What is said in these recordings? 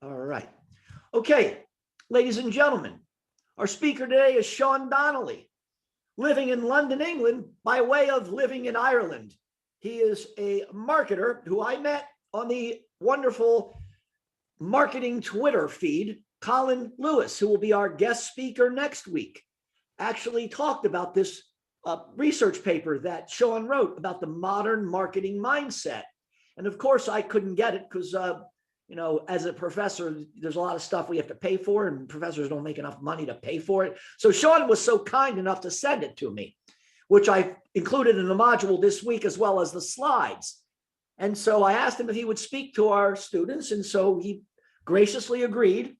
All right. Okay, ladies and gentlemen, our speaker today is Sean Donnelly, living in London, England, by way of living in Ireland. He is a marketer who I met on the wonderful marketing Twitter feed. Colin Lewis, who will be our guest speaker next week, actually talked about this research paper that Sean wrote about the modern marketing mindset. And of course, I couldn't get it because, you know, as a professor, there's a lot of stuff we have to pay for, and professors don't make enough money to pay for it. So Sean was so kind enough to send it to me, which I included in the module this week, as well as the slides. And so I asked him if he would speak to our students. And so he graciously agreed.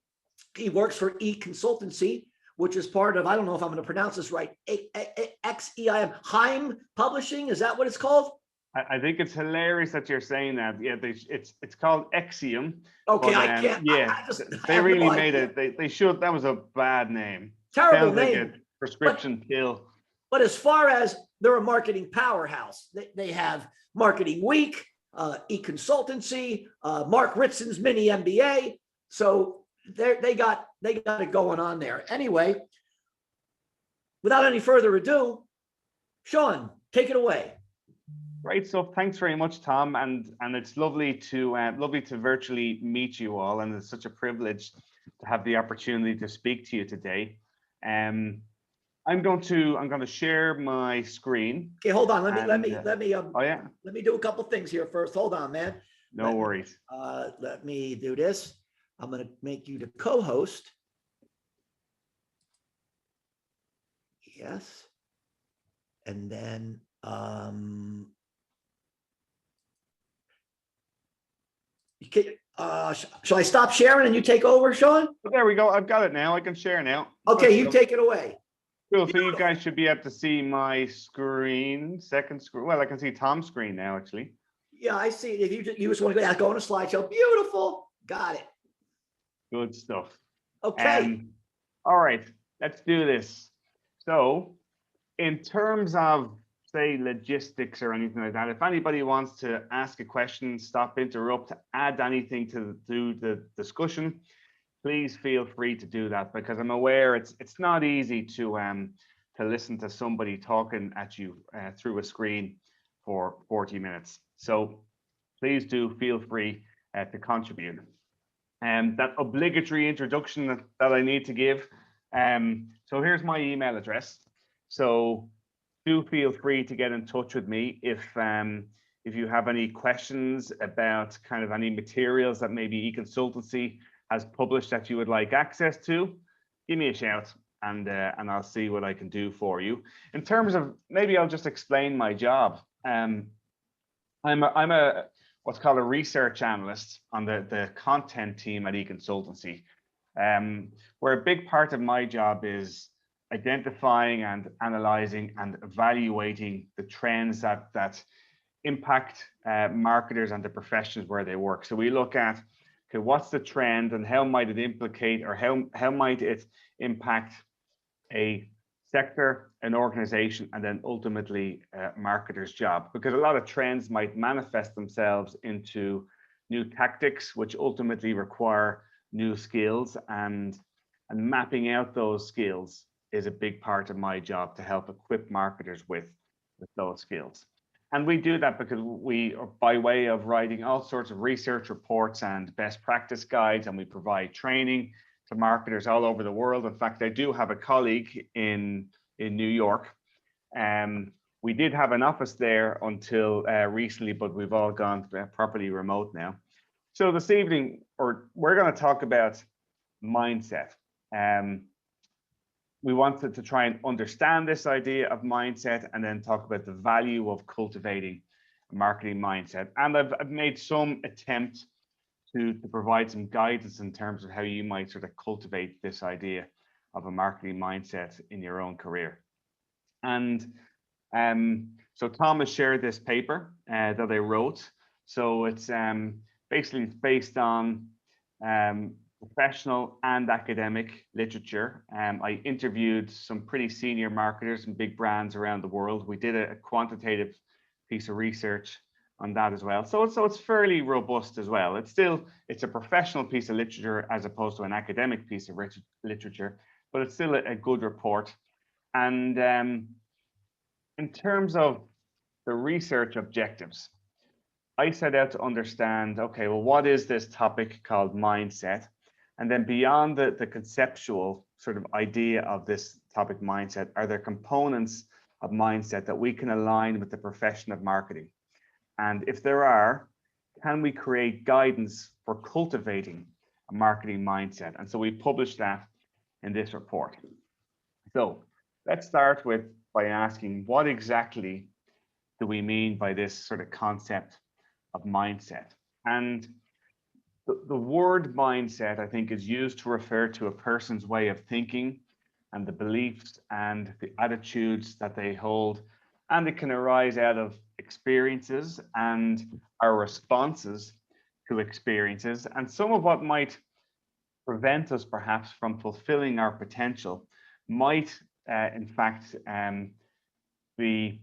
He works for E-Consultancy, which is part of, I don't know if I'm going to pronounce this right, XEIM, Heim Publishing. Is that what it's called? I think it's hilarious that you're saying that. Yeah, it's called Exium. Okay, but, I can't. Yeah, they really made it. They should. That was a bad name. Terrible Sounds name. like a prescription pill. But as far as they're a marketing powerhouse, they have Marketing Week, E-Consultancy, Mark Ritzen's mini MBA. So they got it going on there. Anyway, without any further ado, Sean, take it away. Great stuff. Thanks very much, Tom. And it's lovely to virtually meet you all, and it's such a privilege to have the opportunity to speak to you today. I'm going to share my screen. Okay, hold on. Let me do a couple things here first. Hold on, man. No worries. Let me do this. I'm going to make you the co-host. Yes. And then shall I stop sharing and you take over, Sean? Oh, there we go. I've got it now. I can share now. Okay, you take it away. Cool. So you guys should be able to see my screen, second screen. Well, I can see Tom's screen now, actually. Yeah, I see. If you just want to go on a slideshow, beautiful. Got it. Good stuff. Okay. All right, let's do this. So, in terms of, say, logistics or anything like that, if anybody wants to ask a question, stop, interrupt, add anything to the discussion, please feel free to do that, because I'm aware it's not easy to listen to somebody talking at you through a screen for 40 minutes. So please do feel free to contribute. That obligatory introduction that I need to give. So here's my email address. So do feel free to get in touch with me if you have any questions about kind of any materials that maybe E-Consultancy has published that you would like access to. Give me a shout, and I'll see what I can do for you. In terms of, maybe I'll just explain my job. I'm a what's called a research analyst on the content team at E-Consultancy, where a big part of my job is identifying and analyzing and evaluating the trends that impact marketers and the professions where they work. So we look at, okay, what's the trend and how might it implicate, or how might it impact a sector, an organization, and then ultimately a marketer's job, because a lot of trends might manifest themselves into new tactics, which ultimately require new skills, and mapping out those skills is a big part of my job, to help equip marketers with those skills. And we do that because we are by way of writing all sorts of research reports and best practice guides, and we provide training to marketers all over the world. In fact, I do have a colleague in New York. We did have an office there until recently, but we've all gone properly remote now. So this evening, we're going to talk about mindset. We wanted to try and understand this idea of mindset, and then talk about the value of cultivating a marketing mindset. And I've made some attempt to provide some guidance in terms of how you might sort of cultivate this idea of a marketing mindset in your own career. And so Tom has shared this paper that I wrote. So it's basically based on professional and academic literature. I interviewed some pretty senior marketers and big brands around the world. We did a quantitative piece of research on that as well. So it's fairly robust as well. It's a professional piece of literature as opposed to an academic piece of literature, but it's still a good report. And in terms of the research objectives, I set out to understand, okay, well, what is this topic called mindset? And then beyond the conceptual sort of idea of this topic mindset, are there components of mindset that we can align with the profession of marketing? And if there are, can we create guidance for cultivating a marketing mindset? And so we published that in this report. So let's start by asking, what exactly do we mean by this sort of concept of mindset? And the word mindset, I think, is used to refer to a person's way of thinking and the beliefs and the attitudes that they hold. And it can arise out of experiences and our responses to experiences. And some of what might prevent us perhaps from fulfilling our potential might, in fact, be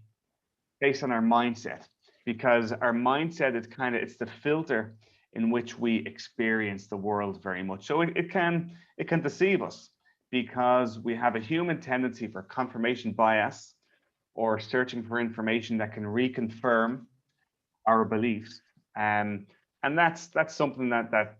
based on our mindset, because our mindset is it's the filter in which we experience the world very much. So it can deceive us because we have a human tendency for confirmation bias or searching for information that can reconfirm our beliefs. And that's something that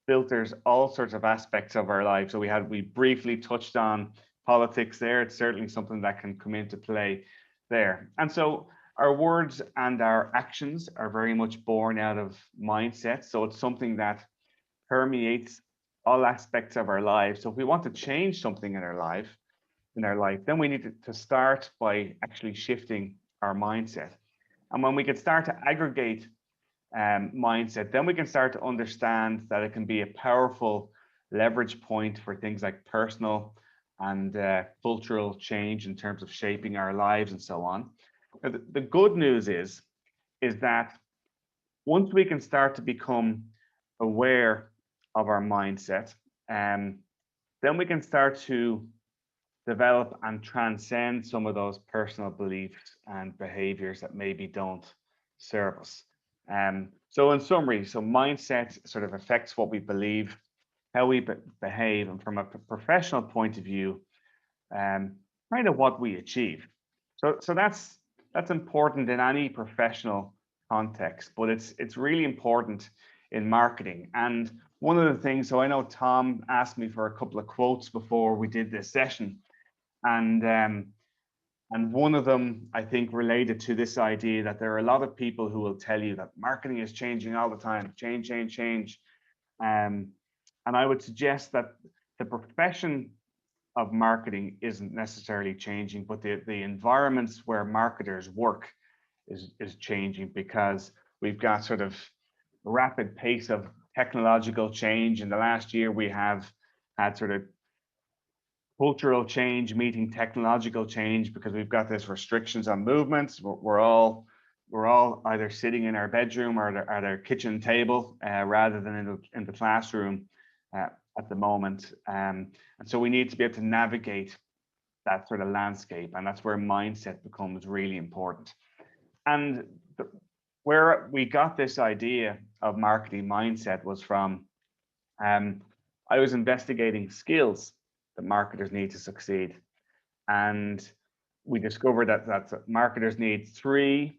filters all sorts of aspects of our lives. So we briefly touched on politics there. It's certainly something that can come into play there. And so our words and our actions are very much born out of mindset. So it's something that permeates all aspects of our lives. So if we want to change something in our life, then we need to start by actually shifting our mindset. And when we can start to aggregate mindset, then we can start to understand that it can be a powerful leverage point for things like personal and cultural change in terms of shaping our lives and so on. The good news is that once we can start to become aware of our mindset, then we can start to develop and transcend some of those personal beliefs and behaviors that maybe don't serve us. So in summary, mindset sort of affects what we believe, how we behave, and from a professional point of view, kind of what we achieve. So that's important in any professional context, but it's really important in marketing. And one of the things, so I know Tom asked me for a couple of quotes before we did this session, and one of them, I think, related to this idea that there are a lot of people who will tell you that marketing is changing all the time, change. And I would suggest that the profession of marketing isn't necessarily changing, but the environments where marketers work is changing, because we've got sort of rapid pace of technological change. In the last year, we have had sort of cultural change meeting technological change, because we've got this restrictions on movements. We're all either sitting in our bedroom or at our kitchen table rather than in the classroom at the moment. And so we need to be able to navigate that sort of landscape, and that's where mindset becomes really important. And where we got this idea of marketing mindset was from, I was investigating skills that marketers need to succeed. And we discovered that marketers need three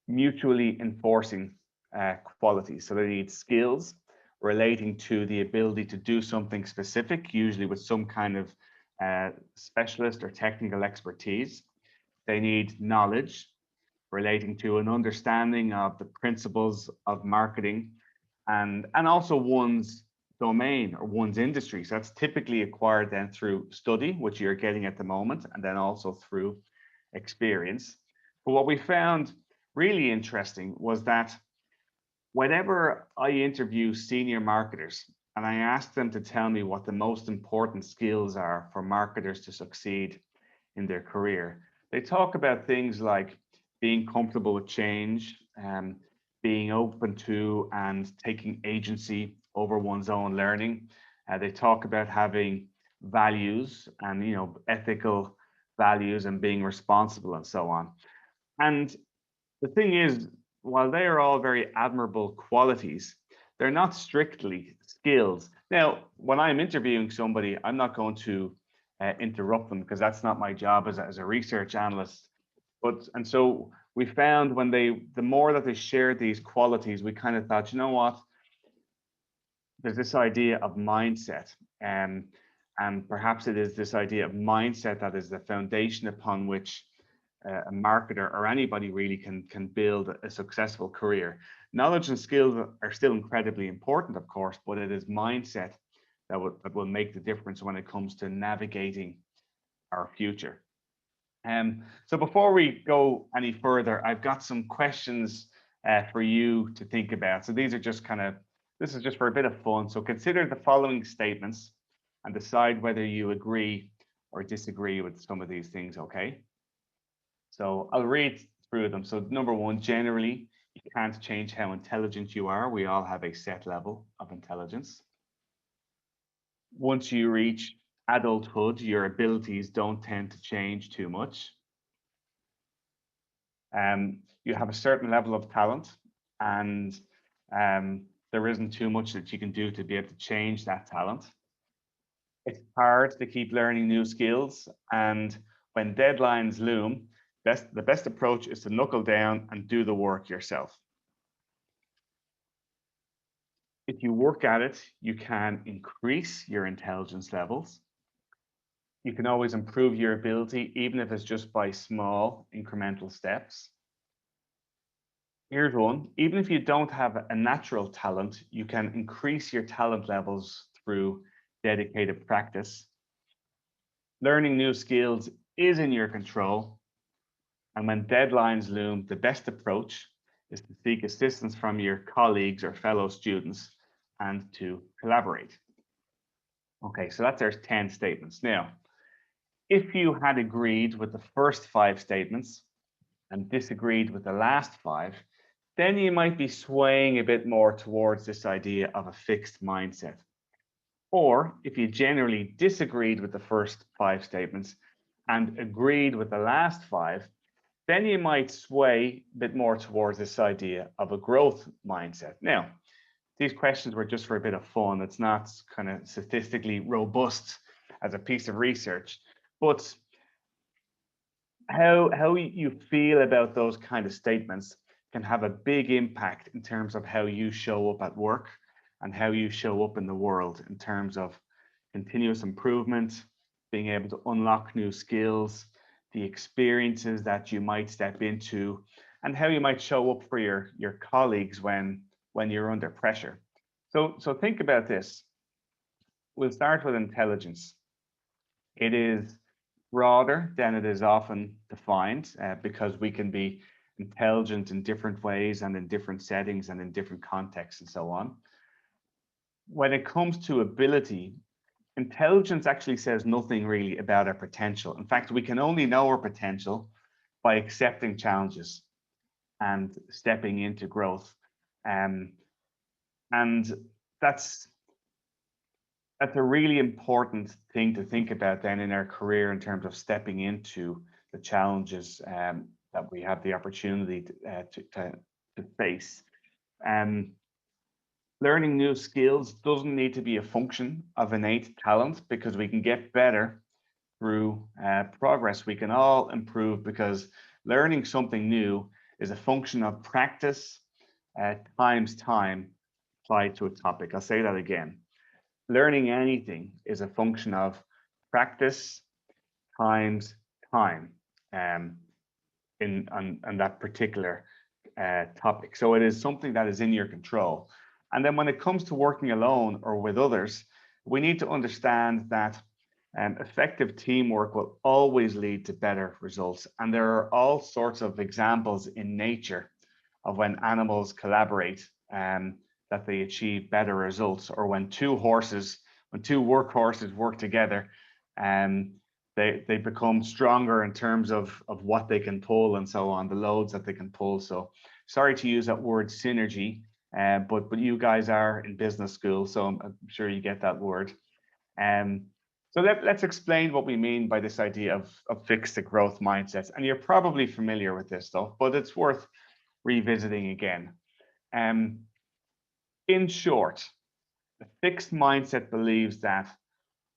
mutually enforcing qualities. So they need skills relating to the ability to do something specific, usually with some kind of specialist or technical expertise. They need knowledge relating to an understanding of the principles of marketing, and also one's domain or one's industry. So that's typically acquired then through study, which you're getting at the moment, and then also through experience. But what we found really interesting was that whenever I interview senior marketers and I ask them to tell me what the most important skills are for marketers to succeed in their career, they talk about things like being comfortable with change, being open to and taking agency over one's own learning. They talk about having values and ethical values and being responsible and so on. And The thing is, while they are all very admirable qualities, they're not strictly skills. Now, when I'm interviewing somebody, I'm not going to interrupt them because that's not my job as a research analyst. And so we found when the more that they shared these qualities, we kind of thought, you know what, there's this idea of mindset. And perhaps it is this idea of mindset that is the foundation upon which a marketer or anybody really can build a successful career. Knowledge and skills are still incredibly important, of course, but it is mindset that will make the difference when it comes to navigating our future. So before we go any further, I've got some questions for you to think about. So these are just this is just for a bit of fun. So consider the following statements and decide whether you agree or disagree with some of these things, okay? So I'll read through them. So number one, generally, you can't change how intelligent you are. We all have a set level of intelligence. Once you reach adulthood, your abilities don't tend to change too much. You have a certain level of talent, and there isn't too much that you can do to be able to change that talent. It's hard to keep learning new skills, and when deadlines loom, the best approach is to knuckle down and do the work yourself. If you work at it, you can increase your intelligence levels. You can always improve your ability, even if it's just by small incremental steps. Here's one. Even if you don't have a natural talent, you can increase your talent levels through dedicated practice. Learning new skills is in your control. And when deadlines loom, the best approach is to seek assistance from your colleagues or fellow students and to collaborate. Okay, so that's our 10 statements. Now, if you had agreed with the first 5 statements and disagreed with the last 5, then you might be swaying a bit more towards this idea of a fixed mindset. Or if you generally disagreed with the first 5 statements and agreed with the last 5, then you might sway a bit more towards this idea of a growth mindset. Now, these questions were just for a bit of fun. It's not kind of statistically robust as a piece of research, but how you feel about those kind of statements can have a big impact in terms of how you show up at work and how you show up in the world in terms of continuous improvement, being able to unlock new skills, the experiences that you might step into, and how you might show up for your colleagues when you're under pressure. So think about this. We'll start with intelligence. It is broader than it is often defined because we can be intelligent in different ways and in different settings and in different contexts and so on. When it comes to ability, intelligence actually says nothing really about our potential. In fact, we can only know our potential by accepting challenges and stepping into growth. And that's a really important thing to think about then in our career in terms of stepping into the challenges that we have the opportunity to face. Learning new skills doesn't need to be a function of innate talent because we can get better through progress. We can all improve because learning something new is a function of practice times time applied to a topic. I'll say that again. Learning anything is a function of practice times time on that particular topic. So it is something that is in your control. And then when it comes to working alone or with others, we need to understand that effective teamwork will always lead to better results. And there are all sorts of examples in nature of when animals collaborate that they achieve better results, or when two workhorses work together, they become stronger in terms of what they can pull and so on, the loads that they can pull. So sorry to use that word synergy, but you guys are in business school, so I'm sure you get that word. So let's explain what we mean by this idea of fixed growth mindsets. And you're probably familiar with this stuff, but it's worth revisiting again. In short, the fixed mindset believes that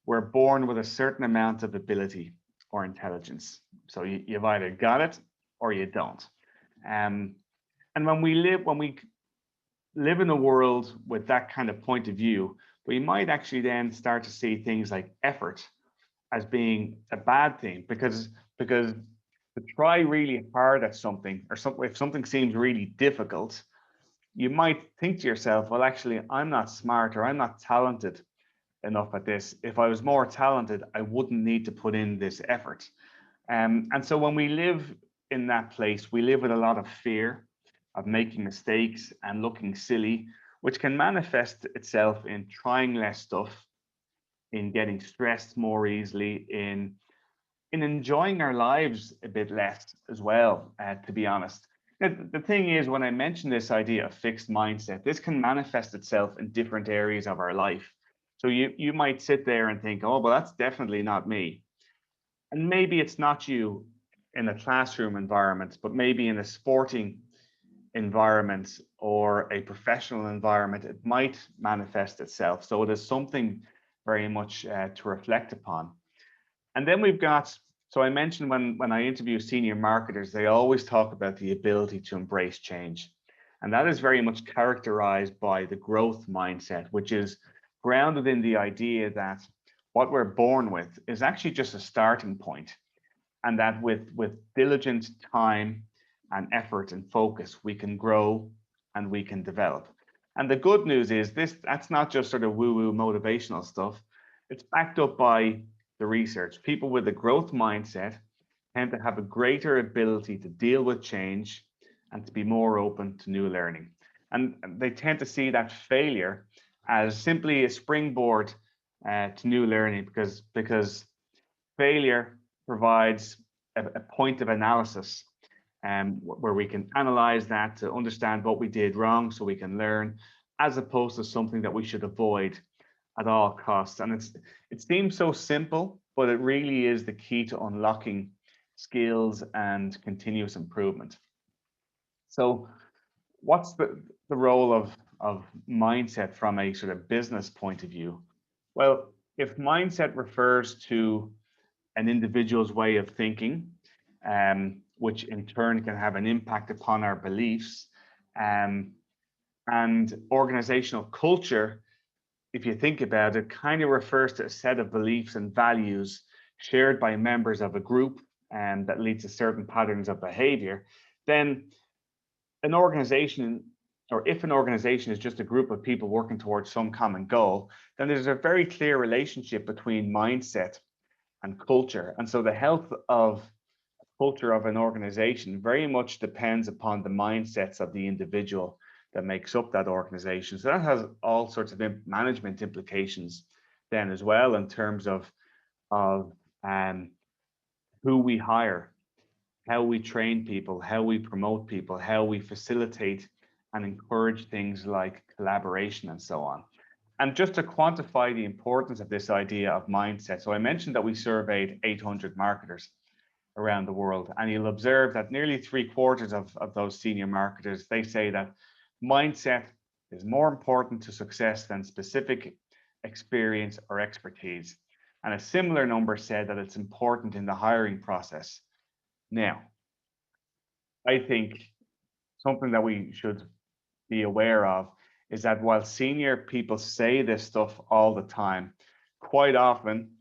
we're born with a certain amount of ability or intelligence. So you've either got it or you don't. And when we live in a world with that kind of point of view, we might actually then start to see things like effort as being a bad thing, because to try really hard at something, or if something seems really difficult, you might think to yourself, well, actually, I'm not smart, or I'm not talented enough at this. If I was more talented, I wouldn't need to put in this effort. And so when we live in that place, we live with a lot of fear of making mistakes and looking silly, which can manifest itself in trying less stuff, in getting stressed more easily, in enjoying our lives a bit less as well, to be honest. Now, the thing is, when I mention this idea of fixed mindset, this can manifest itself in different areas of our life. So you might sit there and think, oh, well, that's definitely not me. And maybe it's not you in a classroom environment, but maybe in a sporting environment or a professional environment, it might manifest itself. So it is something very much to reflect upon. And then we've got, so I mentioned when I interview senior marketers, they always talk about the ability to embrace change. And that is very much characterized by the growth mindset, which is grounded in the idea that what we're born with is actually just a starting point. And that with diligent time and effort and focus, we can grow and we can develop. And the good news is that's not just sort of woo-woo motivational stuff. It's backed up by the research. People with a growth mindset tend to have a greater ability to deal with change and to be more open to new learning. And they tend to see that failure as simply a springboard to new learning, because failure provides a point of analysis where we can analyze that to understand what we did wrong so we can learn, as opposed to something that we should avoid at all costs. And it seems so simple, but it really is the key to unlocking skills and continuous improvement. So what's the role of mindset from a sort of business point of view? Well, if mindset refers to an individual's way of thinking, which in turn can have an impact upon our beliefs, and organizational culture, if you think about it, kind of refers to a set of beliefs and values shared by members of a group and that leads to certain patterns of behavior. Then an organization, or if an organization is just a group of people working towards some common goal, then there's a very clear relationship between mindset and culture. And so the health of culture of an organization very much depends upon the mindsets of the individual that makes up that organization. So that has all sorts of management implications then as well, in terms of who we hire, how we train people, how we promote people, how we facilitate and encourage things like collaboration and so on. And just to quantify the importance of this idea of mindset, so I mentioned that we surveyed 800 marketers around the world, and you'll observe that nearly 3/4 of those senior marketers, they say that mindset is more important to success than specific experience or expertise. And a similar number said that it's important in the hiring process. Now, I think something that we should be aware of is that while senior people say this stuff all the time, quite often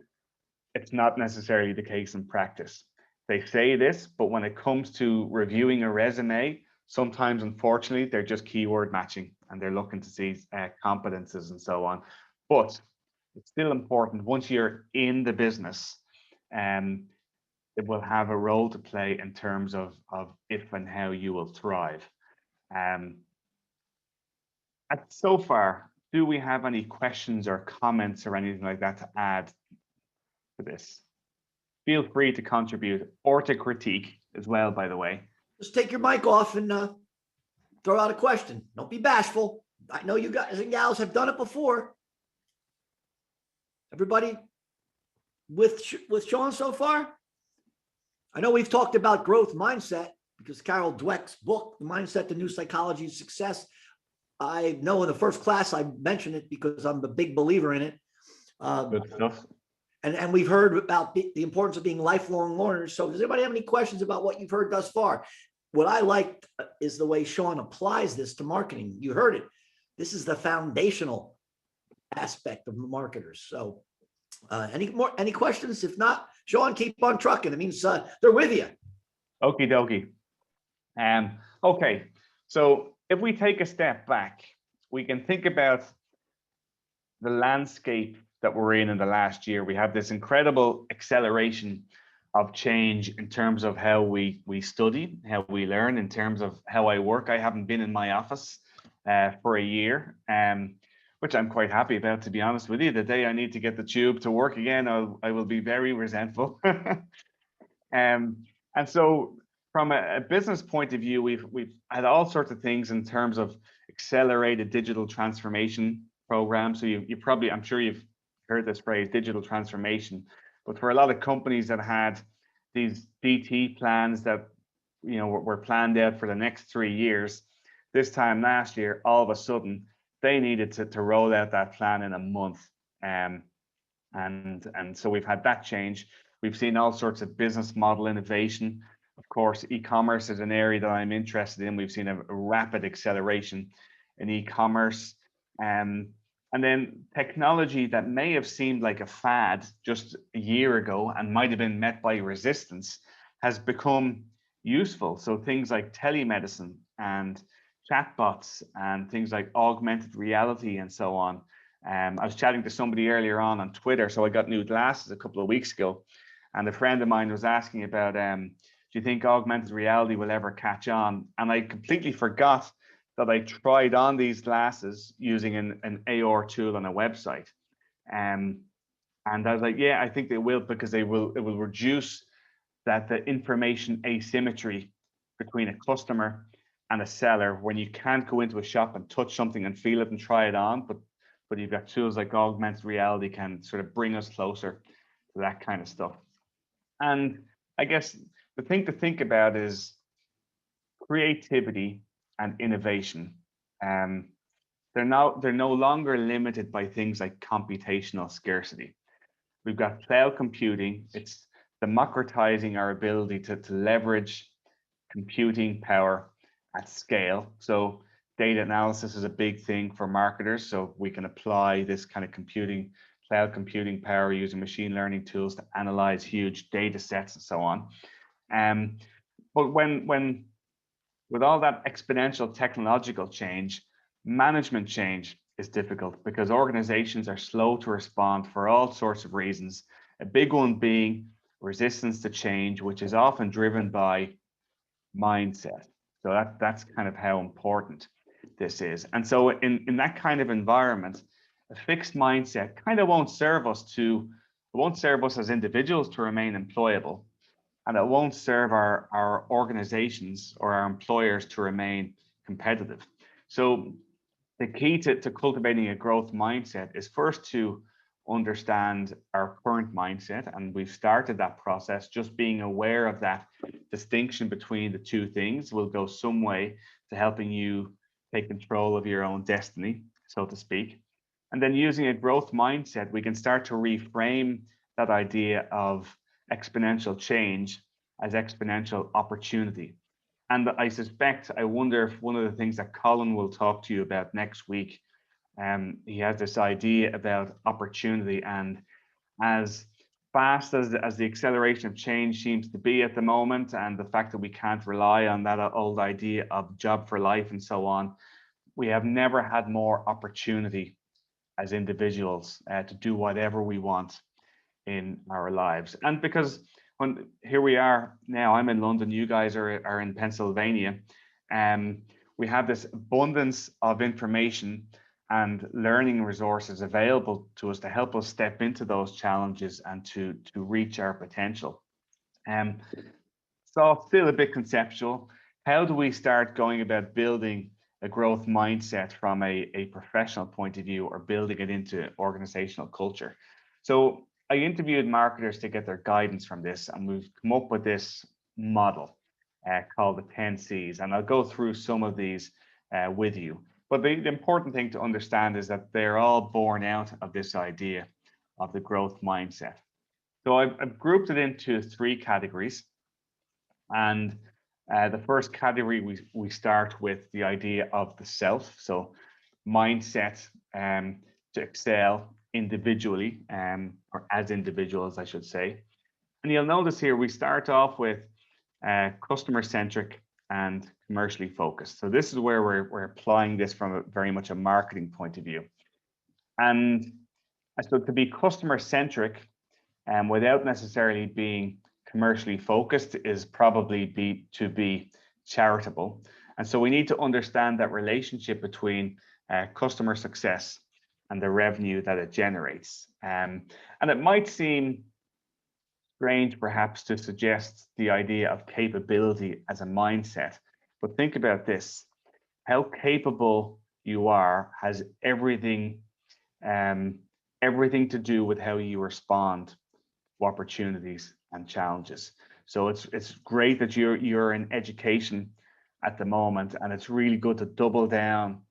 it's not necessarily the case in practice. They say this, but when it comes to reviewing a resume, sometimes, unfortunately, they're just keyword matching and they're looking to see competences and so on. But it's still important once you're in the business, it will have a role to play in terms of if and how you will thrive. So far, do we have any questions or comments or anything like that to add to this? Feel free to contribute or to critique as well, by the way. Just take your mic off and throw out a question. Don't be bashful. I know you guys and gals have done it before. Everybody with Sean so far? I know we've talked about growth mindset. because Carol Dweck's book, The Mindset, The New Psychology of Success, I know in the first class I mentioned it because I'm a big believer in it. Good stuff. And we've heard about the importance of being lifelong learners. So does anybody have any questions about what you've heard thus far? What I like is the way Sean applies this to marketing. You heard it. This is the foundational aspect of marketers. So any questions? If not, Sean, keep on trucking. It means they're with you. Okie dokie. Okay, so if we take a step back, we can think about the landscape that we're in the last year. We have this incredible acceleration of change in terms of how we study, how we learn, in terms of how I work. I haven't been in my office for a year, which I'm quite happy about, to be honest with you. The day I need to get the tube to work again, I will be very resentful. And so from a business point of view, we've had all sorts of things in terms of accelerated digital transformation programs. So you probably, I'm sure you've heard this phrase, digital transformation. But for a lot of companies that had these DT plans that were planned out for the next 3 years, this time last year, all of a sudden they needed to roll out that plan in a month. And so we've had that change. We've seen all sorts of business model innovation. Of course, e-commerce is an area that I'm interested in. We've seen a rapid acceleration in e-commerce. And then technology that may have seemed like a fad just a year ago and might have been met by resistance has become useful. So things like telemedicine and chatbots and things like augmented reality and so on. I was chatting to somebody earlier on Twitter. So I got new glasses a couple of weeks ago, and a friend of mine was asking about, do you think augmented reality will ever catch on? And I completely forgot that I tried on these glasses using an AR tool on a website. And I was like, yeah, I think they will, because it will reduce the information asymmetry between a customer and a seller when you can't go into a shop and touch something and feel it and try it on, but you've got tools like augmented reality can sort of bring us closer to that kind of stuff. And I guess the thing to think about is creativity and innovation. They're no longer limited by things like computational scarcity. We've got cloud computing. It's democratizing our ability to leverage computing power at scale. So data analysis is a big thing for marketers. So we can apply this kind of cloud computing power using machine learning tools to analyze huge data sets and so on. But when with all that exponential technological change, management change is difficult because organizations are slow to respond for all sorts of reasons. A big one being resistance to change, which is often driven by mindset. So that's kind of how important this is. And so in that kind of environment, a fixed mindset kind of won't serve us as individuals to remain employable, and it won't serve our organizations or our employers to remain competitive. So the key to cultivating a growth mindset is first to understand our current mindset, and we've started that process. Just being aware of that distinction between the two things will go some way to helping you take control of your own destiny, so to speak. And then using a growth mindset, we can start to reframe that idea of exponential change as exponential opportunity. And I wonder if one of the things that Colin will talk to you about next week, he has this idea about opportunity, and as fast as the acceleration of change seems to be at the moment, and the fact that we can't rely on that old idea of job for life and so on, we have never had more opportunity as individuals to do whatever we want in our lives. And because here we are now, I'm in London, you guys are in Pennsylvania, we have this abundance of information and learning resources available to us to help us step into those challenges and to reach our potential. So still a bit conceptual. How do we start going about building a growth mindset from a professional point of view, or building it into organizational culture? So I interviewed marketers to get their guidance from this, and we've come up with this model. called the 10 C's. And I'll go through some of these with you. But the important thing to understand is that they're all born out of this idea of the growth mindset. So I've grouped it into 3 categories. And the first category, we start with the idea of the self. So mindset to excel individually, or as individuals, I should say. And you'll notice here, we start off with customer centric and commercially focused. So this is where we're applying this from very much a marketing point of view. And so to be customer centric without necessarily being commercially focused is probably to be charitable. And so we need to understand that relationship between customer success and the revenue that it generates. And it might seem strange perhaps to suggest the idea of capability as a mindset, but think about this. How capable you are has everything to do with how you respond to opportunities and challenges. So it's great that you're in education at the moment, and it's really good to double down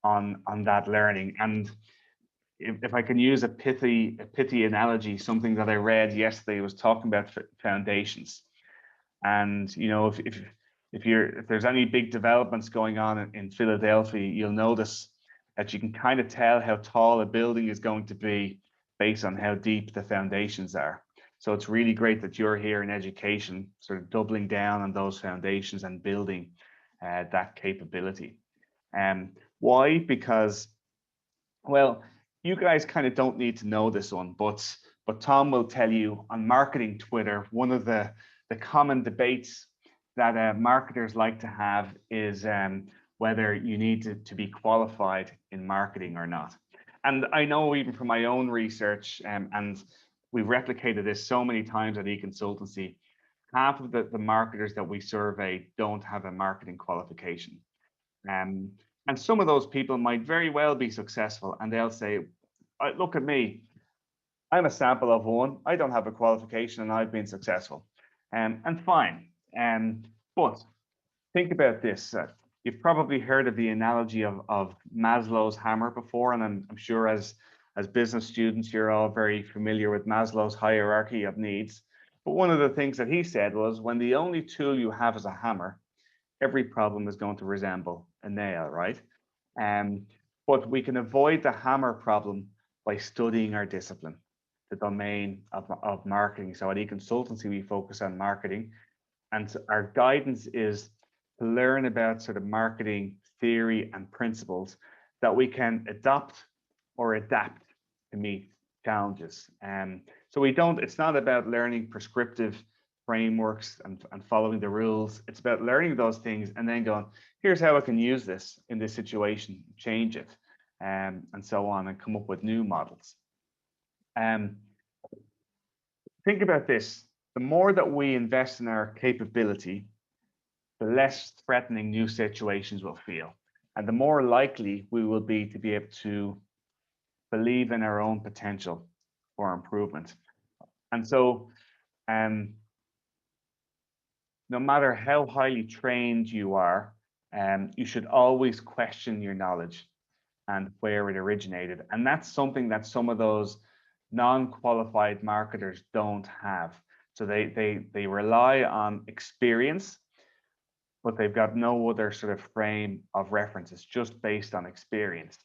on that learning. And if I can use a pithy analogy, something that I read yesterday was talking about foundations. And you know, if there's any big developments going on in Philadelphia, you'll notice that you can kind of tell how tall a building is going to be based on how deep the foundations are. So it's really great that you're here in education, sort of doubling down on those foundations and building that capability. Why? Because, well, you guys kind of don't need to know this one, but Tom will tell you on marketing Twitter, one of the common debates that marketers like to have is whether you need to be qualified in marketing or not. And I know even from my own research, and we've replicated this so many times at eConsultancy, half of the marketers that we survey don't have a marketing qualification. And some of those people might very well be successful, and they'll say, look at me, I'm a sample of one. I don't have a qualification and I've been successful. And fine. But think about this. You've probably heard of the analogy of Maslow's hammer before, and I'm sure as business students, you're all very familiar with Maslow's hierarchy of needs. But one of the things that he said was, when the only tool you have is a hammer, every problem is going to resemble a nail, right? But we can avoid the hammer problem by studying our discipline, the domain of marketing. So at eConsultancy, we focus on marketing, and our guidance is to learn about sort of marketing theory and principles that we can adopt or adapt to meet challenges. So it's not about learning prescriptive frameworks and following the rules. It's about learning those things and then going, here's how I can use this in this situation, change it, and so on, and come up with new models. Think about this. The more that we invest in our capability, the less threatening new situations will feel. And the more likely we will be to be able to believe in our own potential for improvement. And so, no matter how highly trained you are, you should always question your knowledge and where it originated. And that's something that some of those non-qualified marketers don't have. So they rely on experience, but they've got no other sort of frame of reference. It's just based on experience.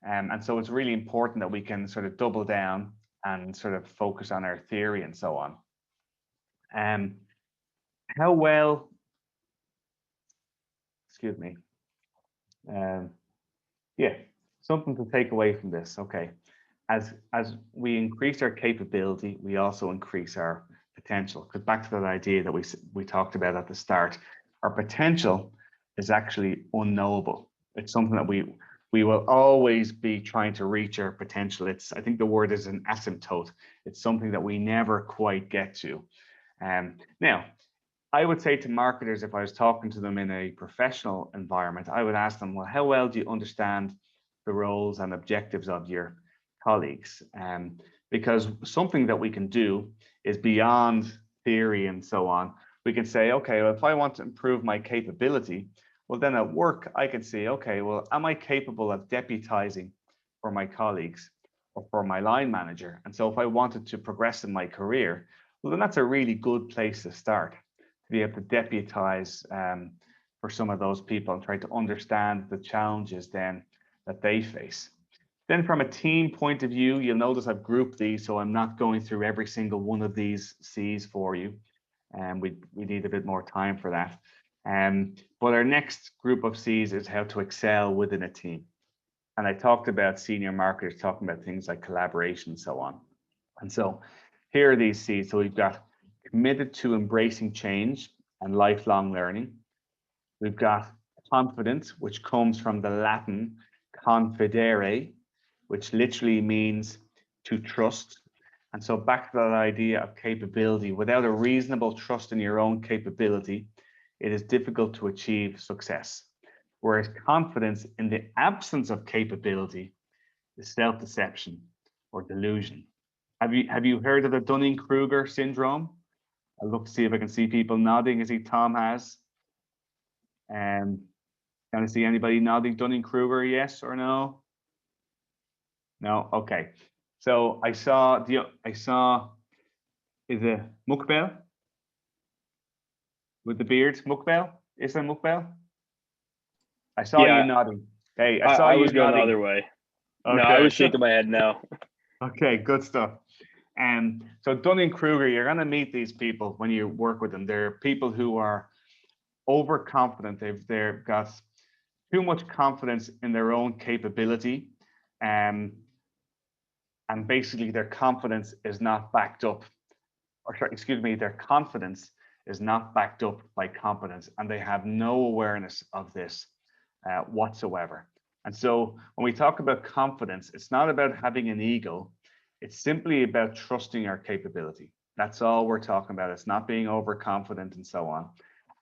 And so it's really important that we can sort of double down and sort of focus on our theory and so on. How well, excuse me. Yeah, something to take away from this. Okay. As we increase our capability, we also increase our potential. Because back to that idea that we talked about at the start, our potential is actually unknowable. It's something that we will always be trying to reach our potential. I think the word is an asymptote. It's something that we never quite get to. Now, I would say to marketers, if I was talking to them in a professional environment, I would ask them, well, how well do you understand the roles and objectives of your colleagues? Because something that we can do is beyond theory and so on. we can say, okay, well, if I want to improve my capability, well, then at work, I can say, okay, well, am I capable of deputizing for my colleagues or for my line manager? And so if I wanted to progress in my career, well, then that's a really good place to start, to be able to deputize for some of those people and try to understand the challenges then that they face. Then from a team point of view, you'll notice I've grouped these, so I'm not going through every single one of these C's for you. And we need a bit more time for that. But our next group of C's is how to excel within a team. And I talked about senior marketers talking about things like collaboration and so on. And so here are these C's. So we've got committed to embracing change and lifelong learning. We've got confidence, which comes from the Latin confidere, which literally means to trust. And so back to that idea of capability, without a reasonable trust in your own capability, it is difficult to achieve success. Whereas confidence in the absence of capability is self-deception or delusion. Have you heard of the Dunning-Kruger Syndrome? I'll look to see if I can see people nodding. I see Tom has. Can I see anybody nodding? Dunning-Kruger, yes or no? No, okay. So I saw, is it Mukbel? With the beard, Mukbel? Is it Mukbel? I saw you nodding. Hey, I saw I you was going nodding. the other way. Okay. No, I was shaking my head no. Okay, good stuff. So Dunning-Kruger, you're going to meet these people when you work with them. They're people who are overconfident. They've got too much confidence in their own capability. And basically their confidence is not backed up, or sorry, excuse me, their confidence is not backed up by competence, and they have no awareness of this whatsoever. And so when we talk about confidence, it's not about having an ego. It's simply about trusting our capability. That's all we're talking about. It's not being overconfident and so on.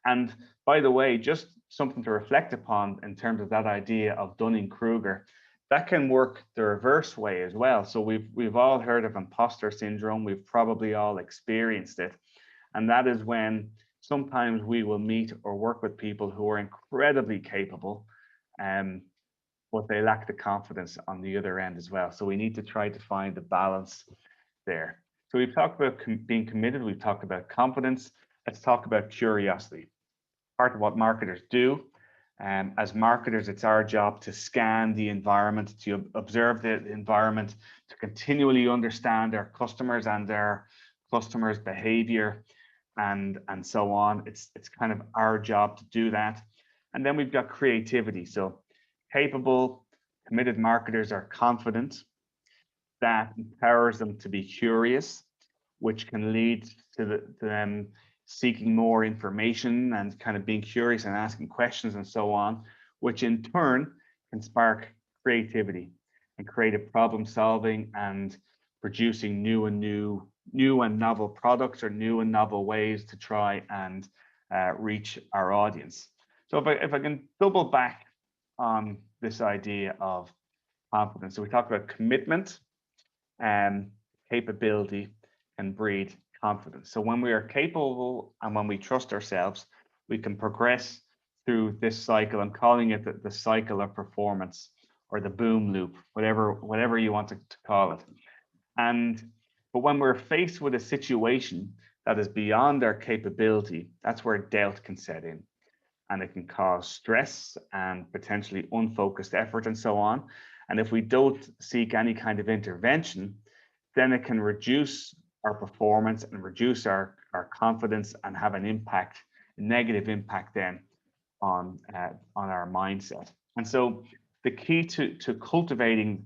And by the way, just something to reflect upon in terms of that idea of Dunning-Kruger, that can work the reverse way as well. So we've all heard of imposter syndrome. We've probably all experienced it. And that is when sometimes we will meet or work with people who are incredibly capable, but they lack the confidence on the other end as well. So we need to try to find the balance there. So we've talked about being committed. We've talked about confidence. Let's talk about curiosity. Part of what marketers do. As marketers, it's our job to scan the environment, to observe the environment, to continually understand our customers and their customers' behavior and so on. It's kind of our job to do that. And then we've got creativity. So capable, committed marketers are confident. That empowers them to be curious, which can lead to them seeking more information and kind of being curious and asking questions and so on, which in turn can spark creativity and creative problem solving and producing new and novel products or new and novel ways to try and reach our audience. So if I can double back on this idea of confidence. So we talked about commitment and capability and breed confidence. So when we are capable and when we trust ourselves, we can progress through this cycle. I'm calling it the cycle of performance or the boom loop, whatever you want to call it. But when we're faced with a situation that is beyond our capability, that's where doubt can set in. And it can cause stress and potentially unfocused effort and so on. And if we don't seek any kind of intervention, then it can reduce our performance and reduce our confidence and have an impact, a negative impact then on our mindset. And so the key to cultivating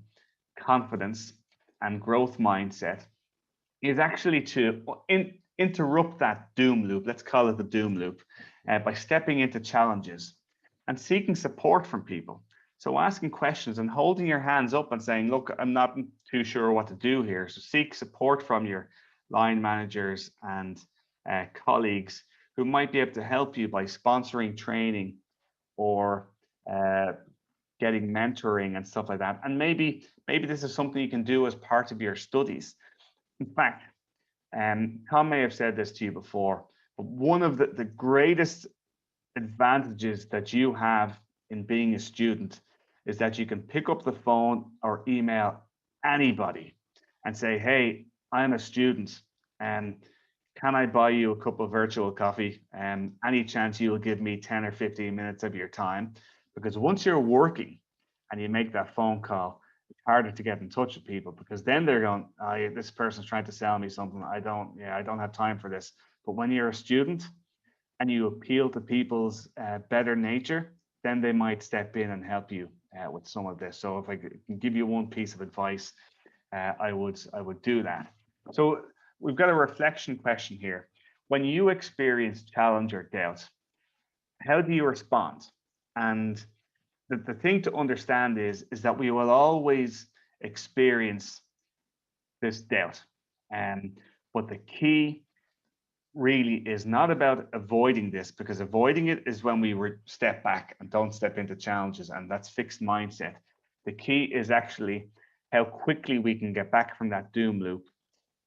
confidence and growth mindset is actually to interrupt that doom loop. Let's call it the doom loop by stepping into challenges and seeking support from people. So asking questions and holding your hands up and saying, look, I'm not too sure what to do here. So seek support from your line managers and colleagues who might be able to help you by sponsoring training or getting mentoring and stuff like that. And maybe this is something you can do as part of your studies. In fact, Tom may have said this to you before, But one of the greatest advantages that you have in being a student is that you can pick up the phone or email anybody and say, hey, I'm a student, and can I buy you a cup of virtual coffee? Any chance you'll give me 10 or 15 minutes of your time? Because once you're working and you make that phone call, it's harder to get in touch with people, because then they're going, oh, this person's trying to sell me something. I don't have time for this. But when you're a student and you appeal to people's better nature, then they might step in and help you with some of this. So if I can give you one piece of advice, I would do that. So we've got a reflection question here. When you experience challenge or doubt, how do you respond? And the thing to understand is that we will always experience this doubt. But the key really is not about avoiding this, because avoiding it is when we step back and don't step into challenges, and that's fixed mindset. The key is actually how quickly we can get back from that doom loop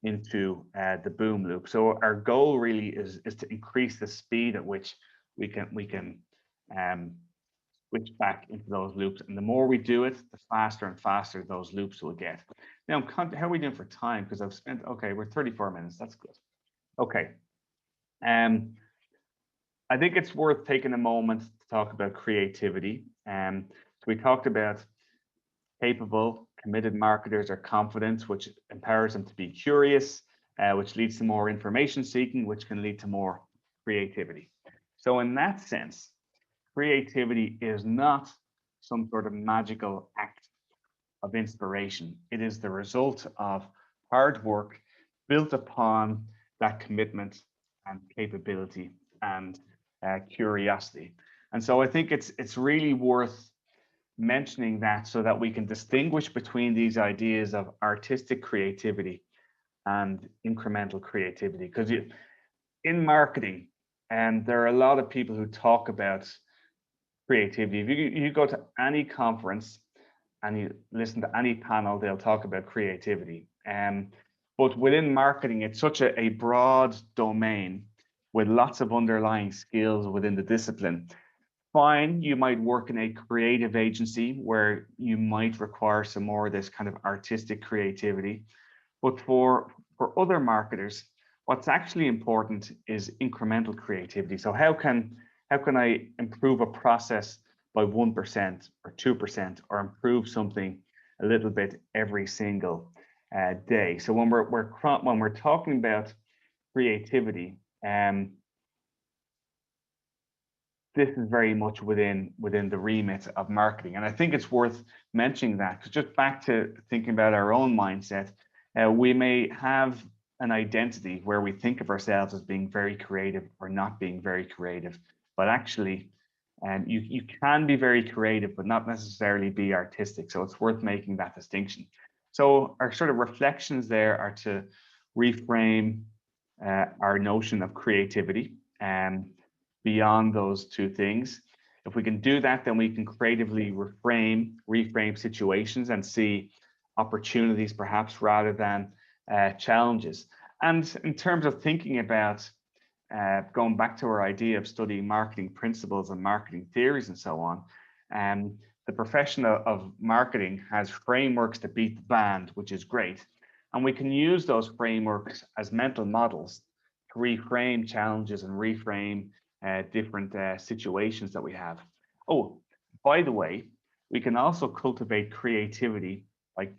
into the boom loop. So our goal really is to increase the speed at which we can switch back into those loops. And the more we do it, the faster and faster those loops will get. Now, how are we doing for time? Because I've spent, okay, we're 34 minutes. That's good. Okay. I think it's worth taking a moment to talk about creativity. So we talked about capable, committed marketers are confident, which empowers them to be curious, which leads to more information seeking, which can lead to more creativity. So in that sense, creativity is not some sort of magical act of inspiration. It is the result of hard work built upon that commitment and capability and curiosity. And so I think it's really worth mentioning that, so that we can distinguish between these ideas of artistic creativity and incremental creativity. Because in marketing, and there are a lot of people who talk about creativity. If you go to any conference and you listen to any panel, they'll talk about creativity. But within marketing, it's such a broad domain with lots of underlying skills within the discipline. Fine, you might work in a creative agency where you might require some more of this kind of artistic creativity. But for other marketers, what's actually important is incremental creativity. So how can I improve a process by 1% or 2%, or improve something a little bit every single day? So when we're talking about creativity, this is very much within the remit of marketing. And I think it's worth mentioning that, because just back to thinking about our own mindset, we may have an identity where we think of ourselves as being very creative or not being very creative, but actually you can be very creative but not necessarily be artistic. So it's worth making that distinction. So our sort of reflections there are to reframe our notion of creativity beyond those two things. If we can do that, then we can creatively reframe situations and see opportunities perhaps rather than challenges. And in terms of thinking about going back to our idea of studying marketing principles and marketing theories and so on, the profession of marketing has frameworks to beat the band, which is great. And we can use those frameworks as mental models to reframe challenges and reframe different situations that we have. Oh, by the way, we can also cultivate creativity by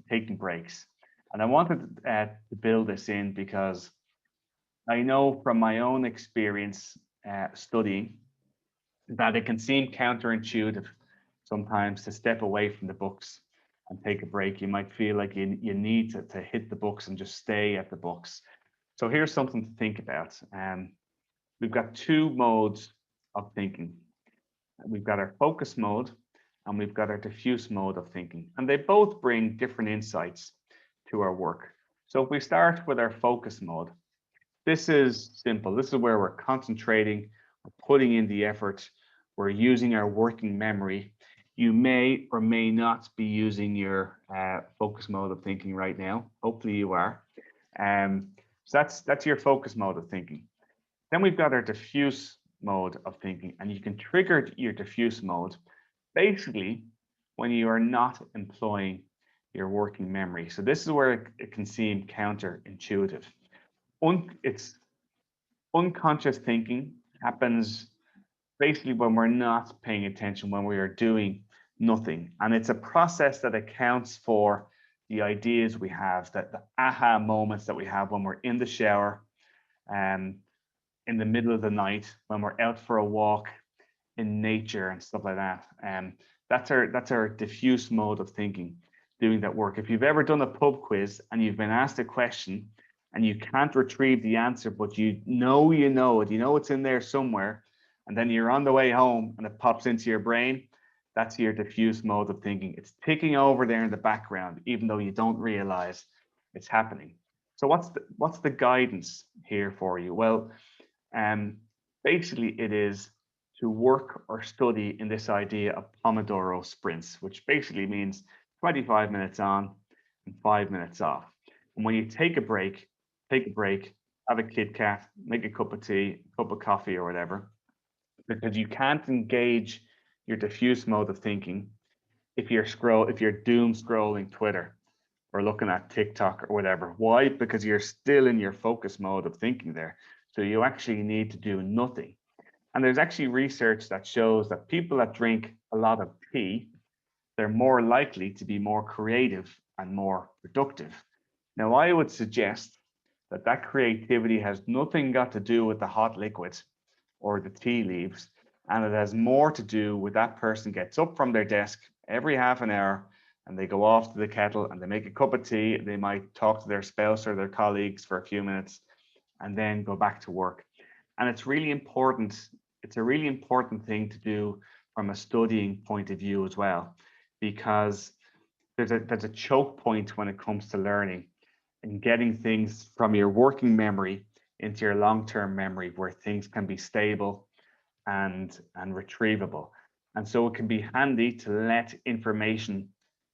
taking breaks. And I wanted to build this in because I know from my own experience studying that it can seem counterintuitive sometimes to step away from the books and take a break. You might feel like you need to hit the books and just stay at the books. So here's something to think about. We've got two modes of thinking. We've got our focus mode and we've got our diffuse mode of thinking. And they both bring different insights to our work. So if we start with our focus mode, this is simple. This is where we're concentrating, we're putting in the effort, we're using our working memory. You may or may not be using your focus mode of thinking right now. Hopefully you are. So that's your focus mode of thinking. Then we've got our diffuse mode of thinking, and you can trigger your diffuse mode basically when you are not employing your working memory. So this is where it can seem counterintuitive. It's unconscious thinking happens basically when we're not paying attention, when we are doing nothing. And it's a process that accounts for the ideas we have, that the aha moments that we have when we're in the shower, in the middle of the night, when we're out for a walk in nature and stuff like that. That's our diffuse mode of thinking, doing that work. If you've ever done a pub quiz and you've been asked a question and you can't retrieve the answer, but you know it's in there somewhere, and then you're on the way home and it pops into your brain, that's your diffuse mode of thinking. It's ticking over there in the background, even though you don't realize it's happening. So what's the guidance here for you? Well, basically it is to work or study in this idea of Pomodoro sprints, which basically means 25 minutes on and 5 minutes off. And when you take a break, have a Kit Kat, make a cup of tea, a cup of coffee or whatever, because you can't engage your diffuse mode of thinking if you're doom scrolling Twitter or looking at TikTok or whatever. Why? Because you're still in your focus mode of thinking there. So you actually need to do nothing. And there's actually research that shows that people that drink a lot of tea, they're more likely to be more creative and more productive. Now, I would suggest that creativity has nothing got to do with the hot liquid or the tea leaves, and it has more to do with that person gets up from their desk every half an hour and they go off to the kettle and they make a cup of tea. They might talk to their spouse or their colleagues for a few minutes and then go back to work. And it's really important. It's a really important thing to do from a studying point of view as well, because there's a choke point when it comes to learning and getting things from your working memory into your long-term memory, where things can be stable and retrievable. And so it can be handy to let information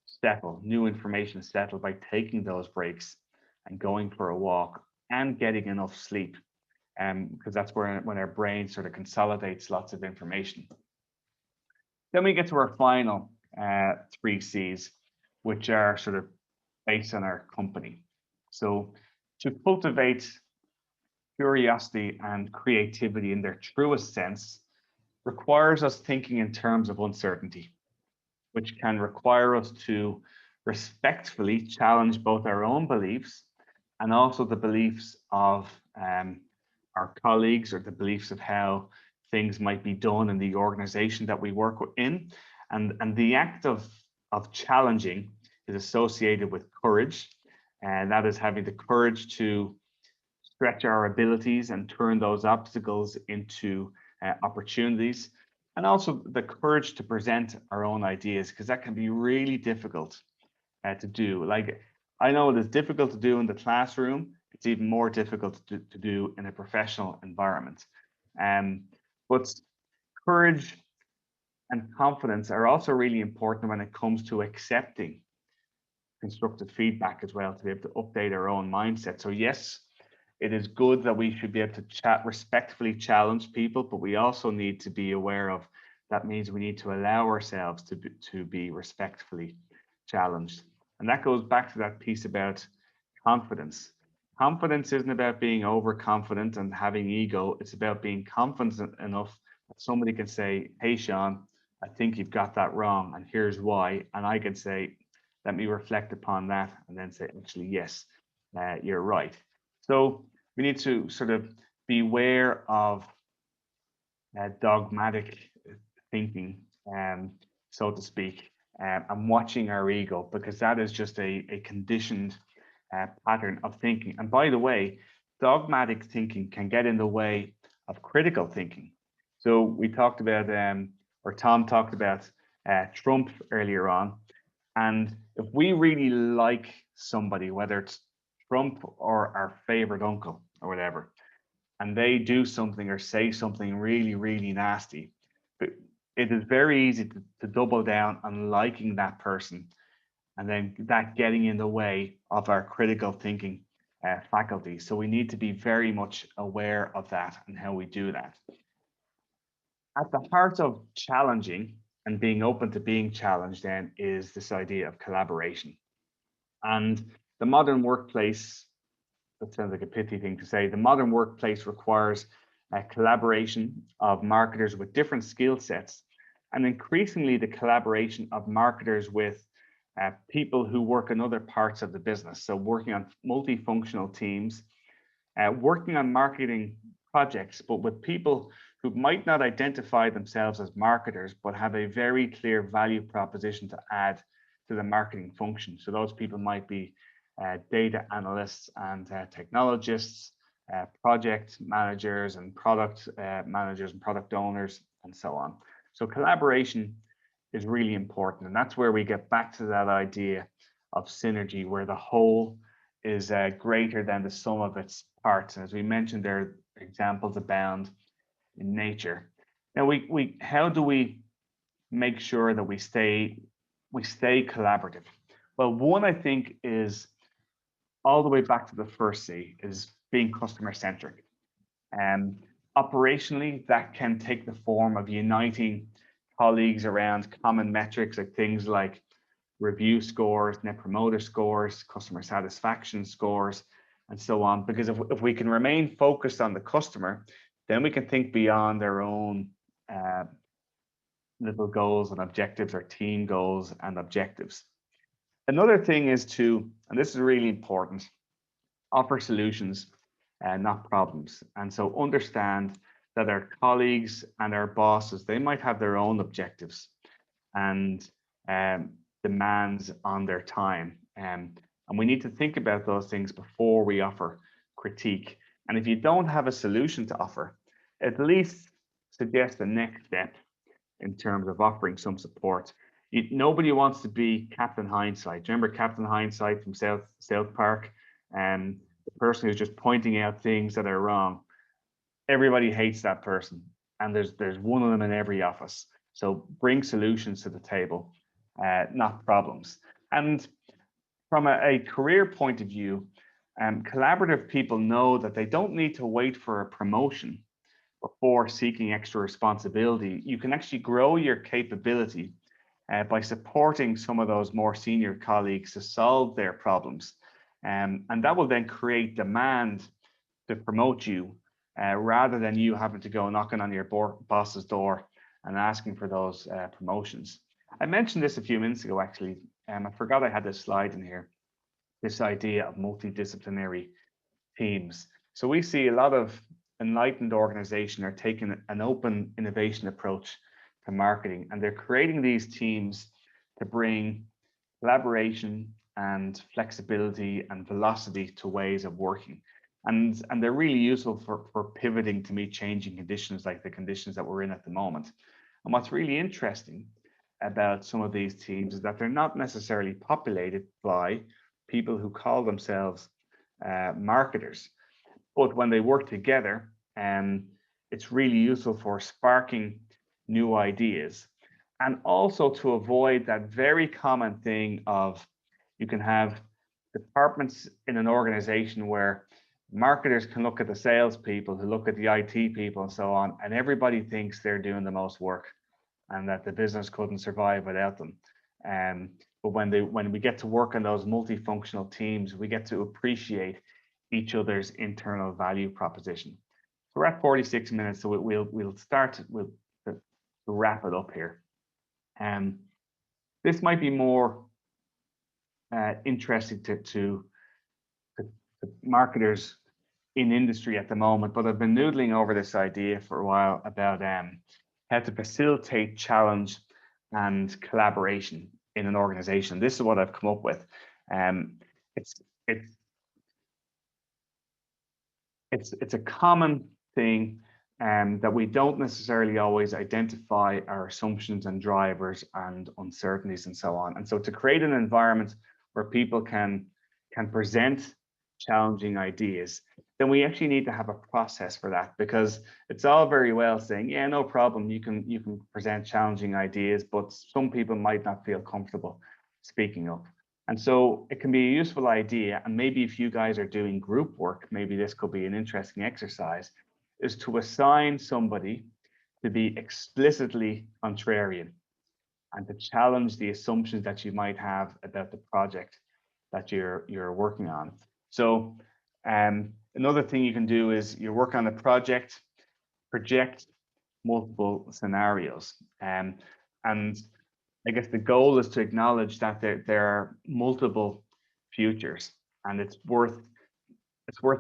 settle, new information settle, by taking those breaks and going for a walk and getting enough sleep, because that's when our brain sort of consolidates lots of information. Then we get to our final 3 C's, which are sort of based on our company. So to cultivate curiosity and creativity in their truest sense requires us thinking in terms of uncertainty, which can require us to respectfully challenge both our own beliefs and also the beliefs of our colleagues, or the beliefs of how things might be done in the organization that we work in. And the act of challenging is associated with courage, and that is having the courage to stretch our abilities and turn those obstacles into opportunities, and also the courage to present our own ideas, because that can be really difficult to do. Like, I know it is difficult to do in the classroom. It's even more difficult to do in a professional environment. But courage and confidence are also really important when it comes to accepting constructive feedback as well, to be able to update our own mindset. So yes, it is good that we should be able to respectfully challenge people, but we also need to be aware of that means we need to allow ourselves to be respectfully challenged. And that goes back to that piece about confidence. Confidence isn't about being overconfident and having ego. It's about being confident enough that somebody can say, hey, Sean, I think you've got that wrong, and here's why. And I can say, let me reflect upon that, and then say, actually, yes, you're right. So we need to sort of beware of dogmatic thinking, so to speak, and watching our ego, because that is just a conditioned pattern of thinking. And by the way, dogmatic thinking can get in the way of critical thinking. So we talked about, or Tom talked about Trump earlier on. And if we really like somebody, whether it's Trump or our favorite uncle or whatever, and they do something or say something really, really nasty, but it is very easy to double down on liking that person, and then that getting in the way of our critical thinking faculty. So we need to be very much aware of that and how we do that. At the heart of challenging and being open to being challenged then is this idea of collaboration. And the modern workplace, that sounds like a pithy thing to say, the modern workplace requires a collaboration of marketers with different skill sets, and increasingly the collaboration of marketers with people who work in other parts of the business. So working on multifunctional teams, working on marketing projects, but with people who might not identify themselves as marketers, but have a very clear value proposition to add to the marketing function. So those people might be data analysts and technologists, project managers and product managers and product owners, and so on. So collaboration is really important. And that's where we get back to that idea of synergy, where the whole is greater than the sum of its parts. And as we mentioned, there are examples abound in nature. Now, how do we make sure that we stay collaborative? Well, one, I think, is all the way back to the first C, is being customer centric. And operationally, that can take the form of uniting colleagues around common metrics, like things like review scores, net promoter scores, customer satisfaction scores, and so on. Because if we can remain focused on the customer, then we can think beyond our own little goals and objectives, or team goals and objectives. Another thing is to, and this is really important, offer solutions and not problems. And so understand that our colleagues and our bosses, they might have their own objectives and demands on their time. And we need to think about those things before we offer critique. And if you don't have a solution to offer, at least suggest the next step in terms of offering some support. Nobody wants to be Captain Hindsight. Remember Captain Hindsight from South Park? And the person who's just pointing out things that are wrong. Everybody hates that person, and there's one of them in every office. So bring solutions to the table, not problems. And from a career point of view, collaborative people know that they don't need to wait for a promotion before seeking extra responsibility. You can actually grow your capability by supporting some of those more senior colleagues to solve their problems. And that will then create demand to promote you rather than you having to go knocking on your boss's door and asking for those promotions. I mentioned this a few minutes ago, actually. I forgot I had this slide in here, this idea of multidisciplinary teams. So we see a lot of enlightened organizations are taking an open innovation approach to marketing, and they're creating these teams to bring collaboration and flexibility and velocity to ways of working. And they're really useful for pivoting to meet changing conditions, like the conditions that we're in at the moment. And what's really interesting about some of these teams is that they're not necessarily populated by people who call themselves marketers. But when they work together, it's really useful for sparking new ideas, and also to avoid that very common thing of you can have departments in an organization where marketers can look at the salespeople, who look at the IT people, and so on, and everybody thinks they're doing the most work and that the business couldn't survive without them. But when we get to work on those multifunctional teams, we get to appreciate each other's internal value proposition. So we're at 46 minutes, so we'll start to wrap it up here. This might be more interesting to marketers in industry at the moment, but I've been noodling over this idea for a while about how to facilitate challenge and collaboration in an organization. This is what I've come up with. It's a common thing that we don't necessarily always identify our assumptions and drivers and uncertainties and so on. And so to create an environment where people can present challenging ideas, then we actually need to have a process for that, because it's all very well saying, yeah, no problem, you can present challenging ideas, but some people might not feel comfortable speaking up. And so it can be a useful idea. And maybe if you guys are doing group work, maybe this could be an interesting exercise, is to assign somebody to be explicitly contrarian and to challenge the assumptions that you might have about the project that you're working on. So another thing you can do is you work on a project, project multiple scenarios. And I guess the goal is to acknowledge that there are multiple futures, and it's worth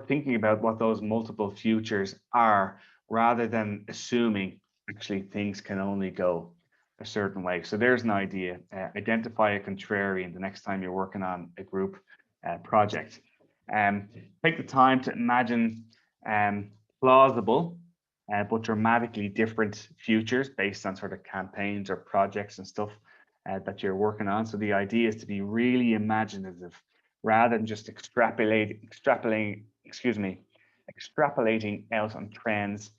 thinking about what those multiple futures are, rather than assuming actually things can only go a certain way. So there's an idea. Identify a contrarian the next time you're working on a group project. Take the time to imagine plausible but dramatically different futures based on sort of campaigns or projects and stuff that you're working on. So the idea is to be really imaginative rather than just extrapolating out on trends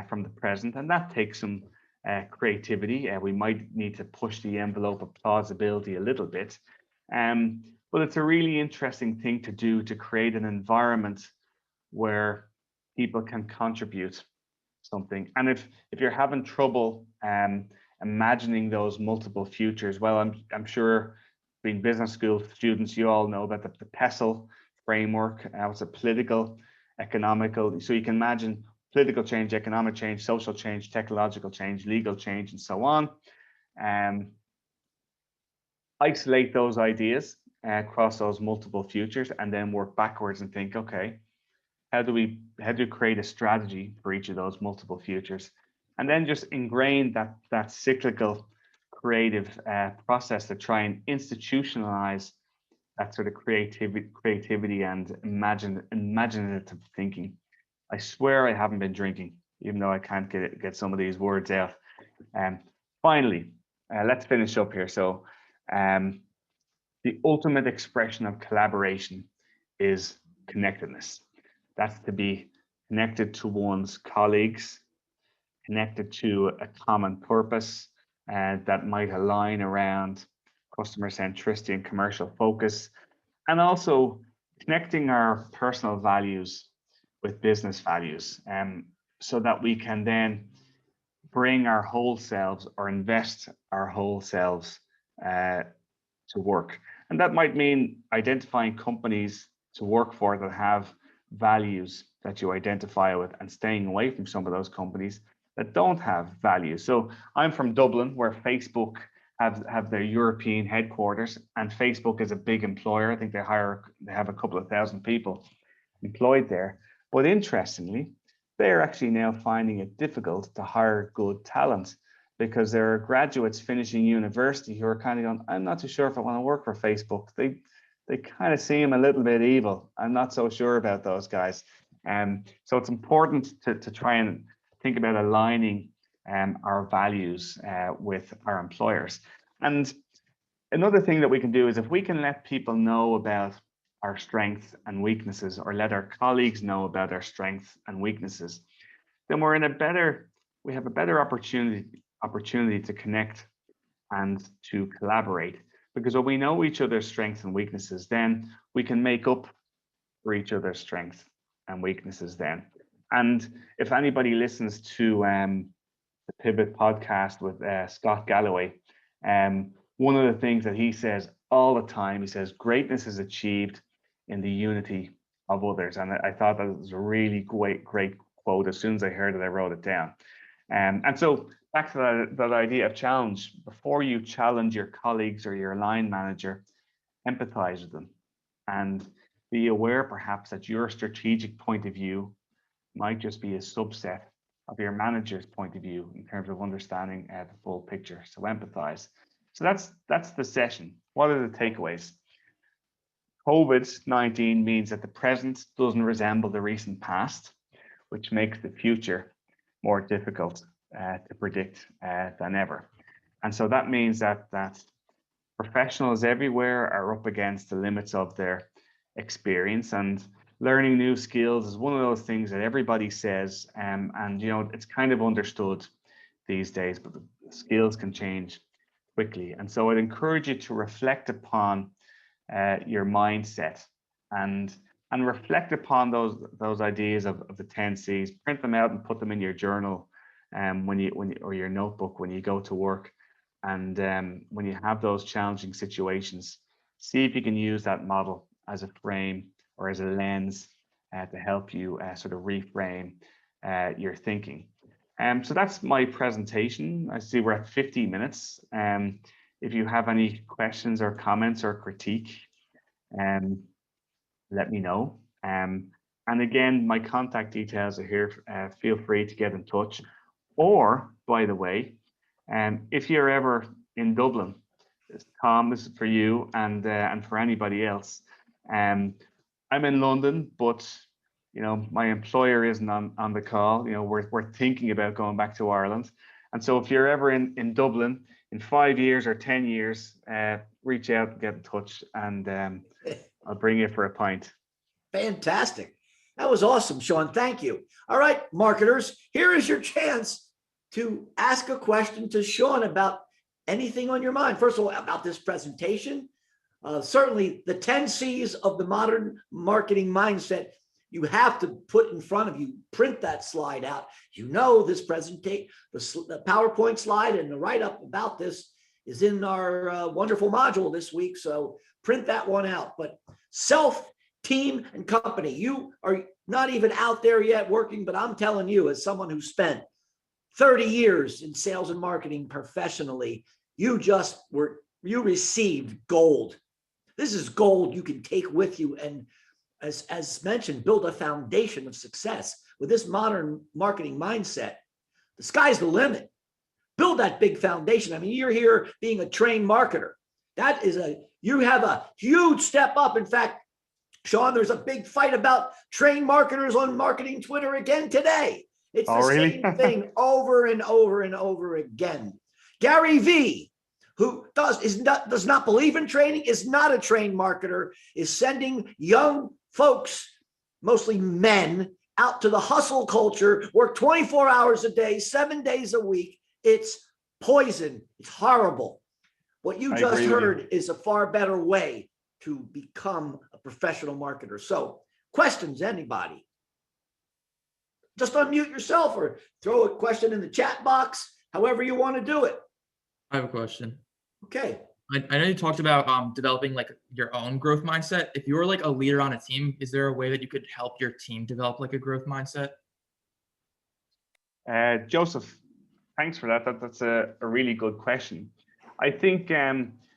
from the present. And that takes some creativity. We might need to push the envelope of plausibility a little bit. But it's a really interesting thing to do, to create an environment where people can contribute something. And if you're having trouble imagining those multiple futures, well, I'm sure being business school students, you all know about the PESTLE framework. It's a political, economical. So you can imagine political change, economic change, social change, technological change, legal change, and so on. Isolate those ideas across those multiple futures, and then work backwards and think, okay, how do we create a strategy for each of those multiple futures, and then just ingrain that cyclical creative process to try and institutionalize that sort of creativity and imaginative thinking. I swear I haven't been drinking, even though I can't get some of these words out. Finally, let's finish up here. So the ultimate expression of collaboration is connectedness. That's to be connected to one's colleagues, connected to a common purpose that might align around customer centricity and commercial focus, and also connecting our personal values with business values, so that we can then bring our whole selves or invest our whole selves to work. And that might mean identifying companies to work for that have values that you identify with, and staying away from some of those companies that don't have values. So I'm from Dublin, where Facebook have their European headquarters, and Facebook is a big employer. I think they have a couple of thousand people employed there. But interestingly, they're actually now finding it difficult to hire good talent, because there are graduates finishing university who are kind of going, I'm not too sure if I want to work for Facebook. They kind of seem a little bit evil. I'm not so sure about those guys. So it's important to try and think about aligning our values with our employers. And another thing that we can do is, if we can let people know about our strengths and weaknesses, or let our colleagues know about our strengths and weaknesses, then we have a better opportunity to connect and to collaborate. Because when we know each other's strengths and weaknesses, then we can make up for each other's strengths and weaknesses then. And if anybody listens to the Pivot podcast with Scott Galloway, one of the things that he says all the time, he says, greatness is achieved in the unity of others. And I thought that was a really great quote. As soon as I heard it, I wrote it down. And so back to that idea of challenge. Before you challenge your colleagues or your line manager, empathize with them, and be aware perhaps that your strategic point of view might just be a subset of your manager's point of view in terms of understanding the full picture. So empathize. So that's the session. What are the takeaways? COVID-19 means that the present doesn't resemble the recent past, which makes the future more difficult to predict than ever. And so that means that professionals everywhere are up against the limits of their experience, and learning new skills is one of those things that everybody says, and it's kind of understood these days, but the skills can change quickly. And so I'd encourage you to reflect upon your mindset, and reflect upon those ideas of the 10 C's. Print them out and put them in your journal, when you or your notebook when you go to work, and when you have those challenging situations, see if you can use that model as a frame or as a lens to help you sort of reframe your thinking. So that's my presentation. I see we're at 15 minutes. If you have any questions or comments or critique, let me know. And again, my contact details are here. Feel free to get in touch. Or, by the way, if you're ever in Dublin, Tom, this is for you and for anybody else. I'm in London, but my employer isn't on the call. We're thinking about going back to Ireland. And so if you're ever in Dublin in 5 years or 10 years, reach out and get in touch, and I'll bring you for a pint. Fantastic. That was awesome, Sean. Thank you. All right, marketers, here is your chance to ask a question to Sean about anything on your mind. First of all, about this presentation, certainly the 10 C's of the modern marketing mindset, you have to put in front of you, print that slide out. This presentation, the PowerPoint slide and the write-up about this is in our wonderful module this week. So print that one out. But self, team, and company, you are not even out there yet working, but I'm telling you, as someone who spent 30 years in sales and marketing professionally, you received gold. This is gold you can take with you, and as mentioned, build a foundation of success. With this modern marketing mindset, the sky's the limit. Build that big foundation. I mean, you're here being a trained marketer. You have a huge step up. In fact, Sean, there's a big fight about trained marketers on marketing Twitter again today. It's the same thing over and over and over again. Gary V, who does not believe in training, is not a trained marketer, is sending young folks, mostly men, out to the hustle culture, work 24 hours a day, 7 days a week. It's poison. It's horrible. What you just heard is a far better way to become a professional marketer. So, questions, anybody? Just unmute yourself or throw a question in the chat box, however you want to do it. I have a question. Okay. I know you talked about developing like your own growth mindset. If you were like a leader on a team, is there a way that you could help your team develop like a growth mindset? Joseph, thanks for that. That's a really good question. I think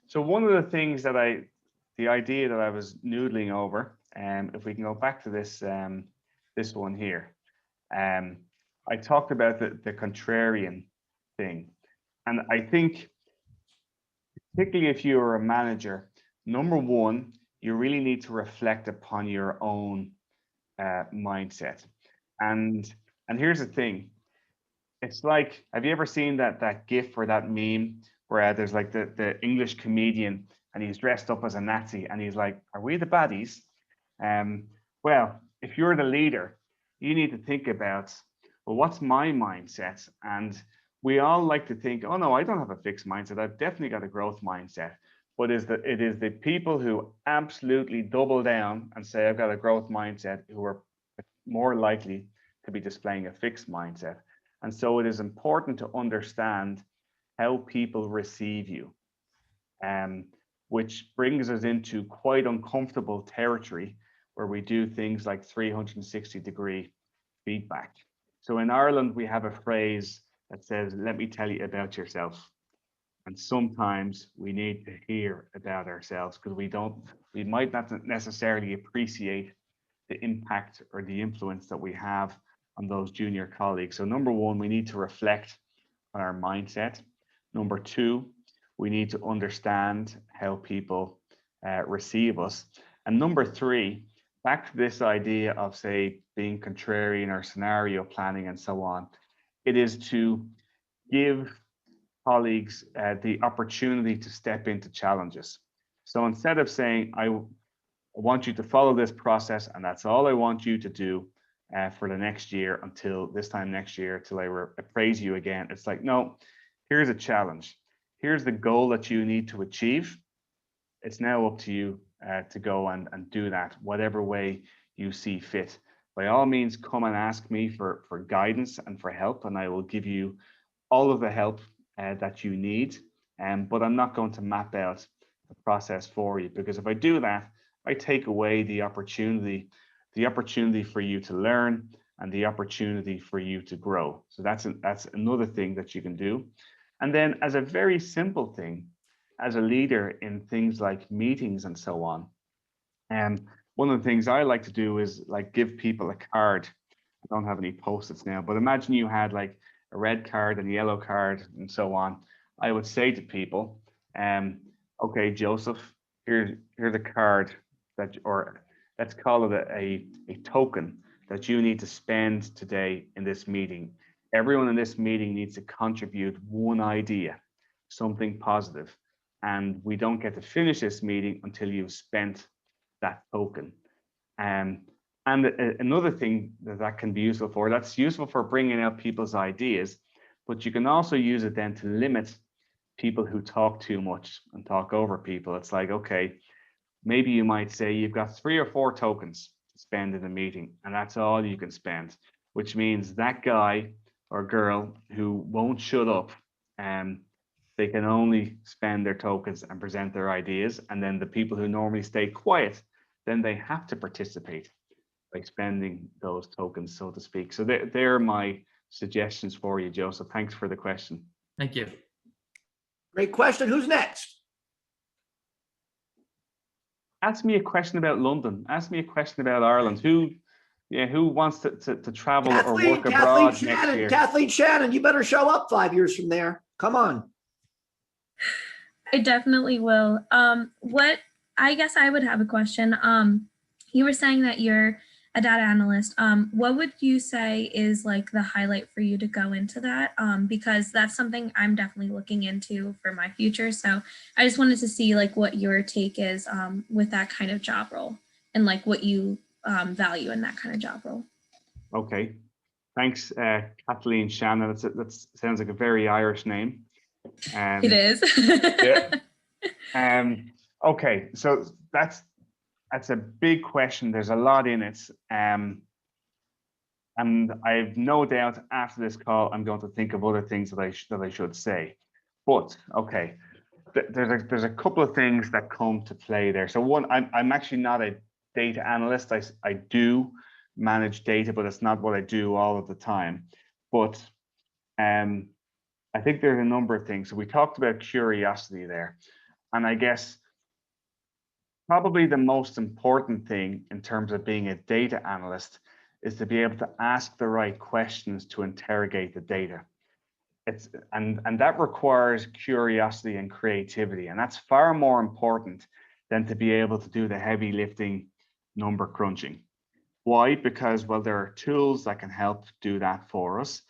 so. One of the things the idea that I was noodling over, if we can go back to this this one here, I talked about the contrarian thing, and I think, particularly if you're a manager, number one, you really need to reflect upon your own mindset. And here's the thing. It's like, have you ever seen that GIF or that meme where there's like the English comedian and he's dressed up as a Nazi and he's like, are we the baddies? Well, if you're the leader, you need to think about, well, what's my mindset? And we all like to think, oh no, I don't have a fixed mindset. I've definitely got a growth mindset. But it is the people who absolutely double down and say, I've got a growth mindset, who are more likely to be displaying a fixed mindset. And so it is important to understand how people receive you, which brings us into quite uncomfortable territory where we do things like 360-degree feedback. So in Ireland, we have a phrase that says, let me tell you about yourself. And sometimes we need to hear about ourselves because we might not necessarily appreciate the impact or the influence that we have on those junior colleagues. So number one, we need to reflect on our mindset. Number two, we need to understand how people receive us. And number three, back to this idea of, say, being contrarian or scenario planning and so on, it is to give colleagues the opportunity to step into challenges. So instead of saying, I want you to follow this process and that's all I want you to do for the next year until this time next year, till I appraise you again. It's like, no, here's a challenge. Here's the goal that you need to achieve. It's now up to you to go and do that, whatever way you see fit. By all means, come and ask me for guidance and for help, and I will give you all of the help that you need. But I'm not going to map out the process for you, because if I do that, I take away the opportunity for you to learn and the opportunity for you to grow. So that's another thing that you can do. And then, as a very simple thing, as a leader in things like meetings and so on, one of the things I like to do is like give people a card. I don't have any post-its now, but imagine you had like a red card and a yellow card and so on. I would say to people, okay, Joseph, here's a card that, or let's call it a token that you need to spend today in this meeting. Everyone in this meeting needs to contribute one idea, something positive, and we don't get to finish this meeting until you've spent that token. And another thing that can be useful for, that's useful for bringing out people's ideas, but you can also use it then to limit people who talk too much and talk over people. It's like, okay, maybe you might say you've got 3 or 4 tokens to spend in a meeting, and that's all you can spend, which means that guy or girl who won't shut up, they can only spend their tokens and present their ideas. And then the people who normally stay quiet, then they have to participate by spending those tokens, so to speak. So they're my suggestions for you, Joseph. Thanks for the question. Thank you. Great question. Who's next? Ask me a question about London. Ask me a question about Ireland. Who wants to travel or work abroad next year? Kathleen Shannon, you better show up 5 years from there. Come on. I definitely will. What I guess I would have a question. You were saying that you're a data analyst. What would you say is like the highlight for you to go into that? Because that's something I'm definitely looking into for my future. So I just wanted to see like what your take is with that kind of job role and like what you value in that kind of job role. Okay, thanks, Kathleen Shannon. That sounds like a very Irish name. It is. Yeah. Okay, so that's a big question. There's a lot in it. And I've no doubt after this call, I'm going to think of other things that I should say. But okay, there's a couple of things that come to play there. So one, I'm actually not a data analyst. I do manage data, but it's not what I do all of the time. But I think there's a number of things. So we talked about curiosity there, and I guess probably the most important thing in terms of being a data analyst is to be able to ask the right questions to interrogate the data. And that requires curiosity and creativity, and that's far more important than to be able to do the heavy lifting number crunching. Why? Because, well, there are tools that can help do that for us.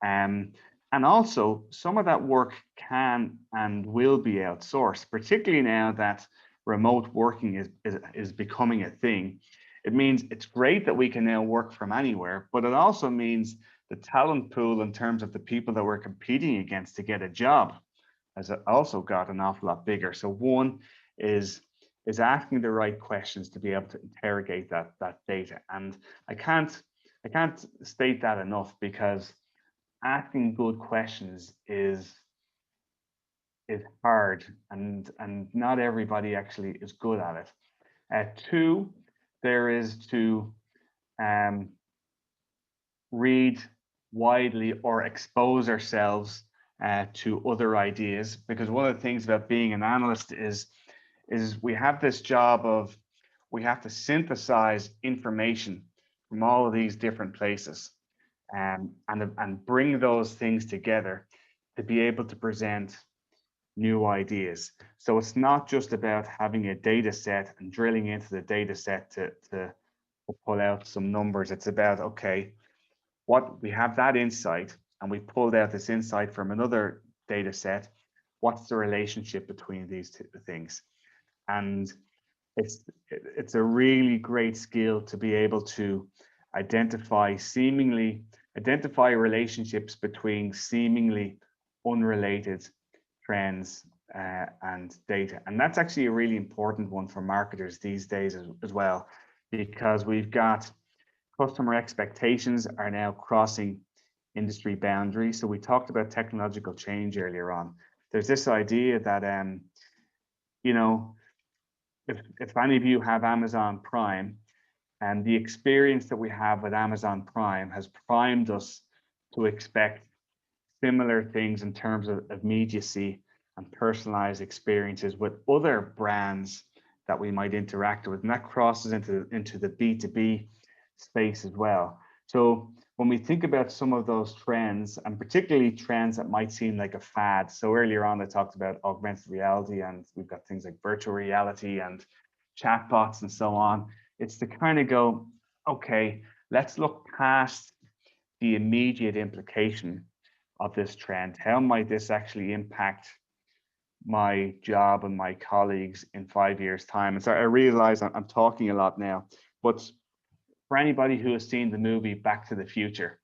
And also, some of that work can and will be outsourced, particularly now that remote working is becoming a thing. It means it's great that we can now work from anywhere, but it also means the talent pool in terms of the people that we're competing against to get a job has also got an awful lot bigger. So one is asking the right questions to be able to interrogate that data. And I can't state that enough, because asking good questions is hard, and not everybody actually is good at it. Two, there is to read widely or expose ourselves to other ideas, because one of the things about being an analyst is we have this job of, we have to synthesize information from all of these different places, and bring those things together to be able to present new ideas. So it's not just about having a data set and drilling into the data set to pull out some numbers. It's about, okay, what we have that insight, and we pulled out this insight from another data set. What's the relationship between these two things? And it's a really great skill to be able to identify relationships between seemingly unrelated trends and data. And that's actually a really important one for marketers these days as well, because we've got customer expectations are now crossing industry boundaries. So we talked about technological change earlier on. There's this idea that, you know, if any of you have Amazon Prime, and the experience that we have with Amazon Prime has primed us to expect similar things in terms of immediacy and personalized experiences with other brands that we might interact with. And that crosses into the B2B space as well. So when we think about some of those trends, and particularly trends that might seem like a fad. So earlier on, I talked about augmented reality, and we've got things like virtual reality and chatbots and so on. It's to kind of go, okay, let's look past the immediate implication of this trend. How might this actually impact my job and my colleagues in 5 years' time? And so I realize I'm talking a lot now, but for anybody who has seen the movie Back to the Future,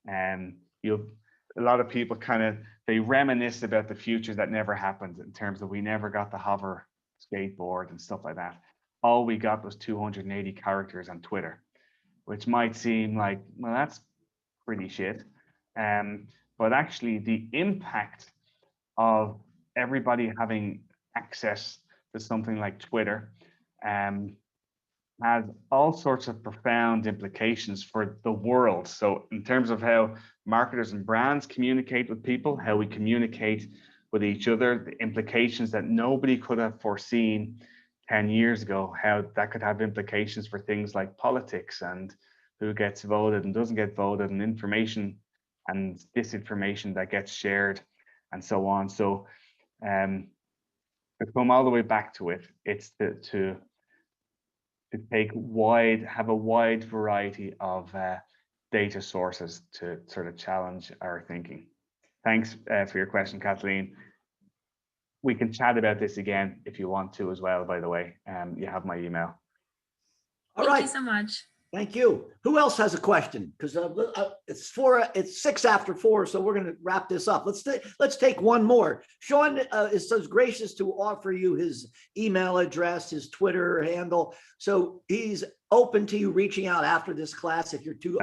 a lot of people they reminisce about the future that never happened, in terms of we never got the hover skateboard and stuff like that. All we got was 280 characters on Twitter, which might seem like, well, that's pretty shit. But actually the impact of everybody having access to something like Twitter has all sorts of profound implications for the world. So in terms of how marketers and brands communicate with people, how we communicate with each other, the implications that nobody could have foreseen 10 years ago, how that could have implications for things like politics and who gets voted and doesn't get voted, and information and disinformation that gets shared and so on. So to come all the way back to it, it's to have a wide variety of data sources to sort of challenge our thinking. Thanks for your question, Kathleen. We can chat about this again if you want to as well, by the way. You have my email. All Thank right. you so much. Thank you. Who else has a question? Because it's 6 after 4, so we're going to wrap this up. Let's take one more. Sean is so gracious to offer you his email address, his Twitter handle. So he's open to you reaching out after this class if you're too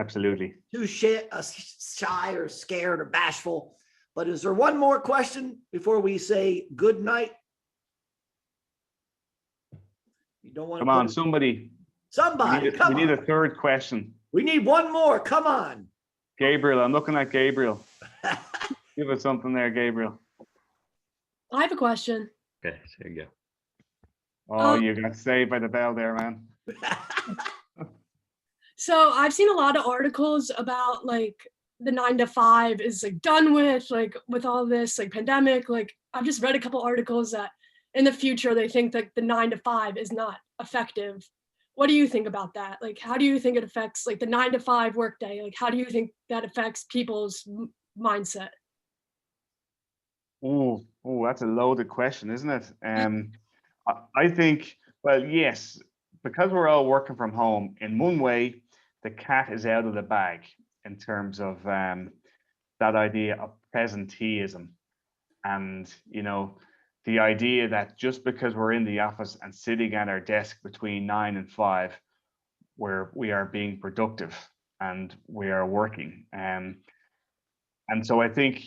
shy or scared or bashful. But is there one more question before we say good night? You don't want to. Come on, somebody. We need a third question. We need one more. Come on. Gabriel, I'm looking at Gabriel. Give us something there, Gabriel. I have a question. Okay, there you go. Oh, you got saved by the bell there, man. So I've seen a lot of articles about like the 9 to 5 is like done with all this like pandemic. Like I've just read a couple articles that in the future they think that the 9 to 5 is not effective. What do you think about that? Like, how do you think it affects like the 9 to 5 workday? Like, how do you think that affects people's mindset? Oh, that's a loaded question, isn't it? I think, well, yes, because we're all working from home, in one way, the cat is out of the bag in terms of that idea of presenteeism. And, the idea that just because we're in the office and sitting at our desk between 9 and 5, where we are being productive and we are working. And so I think,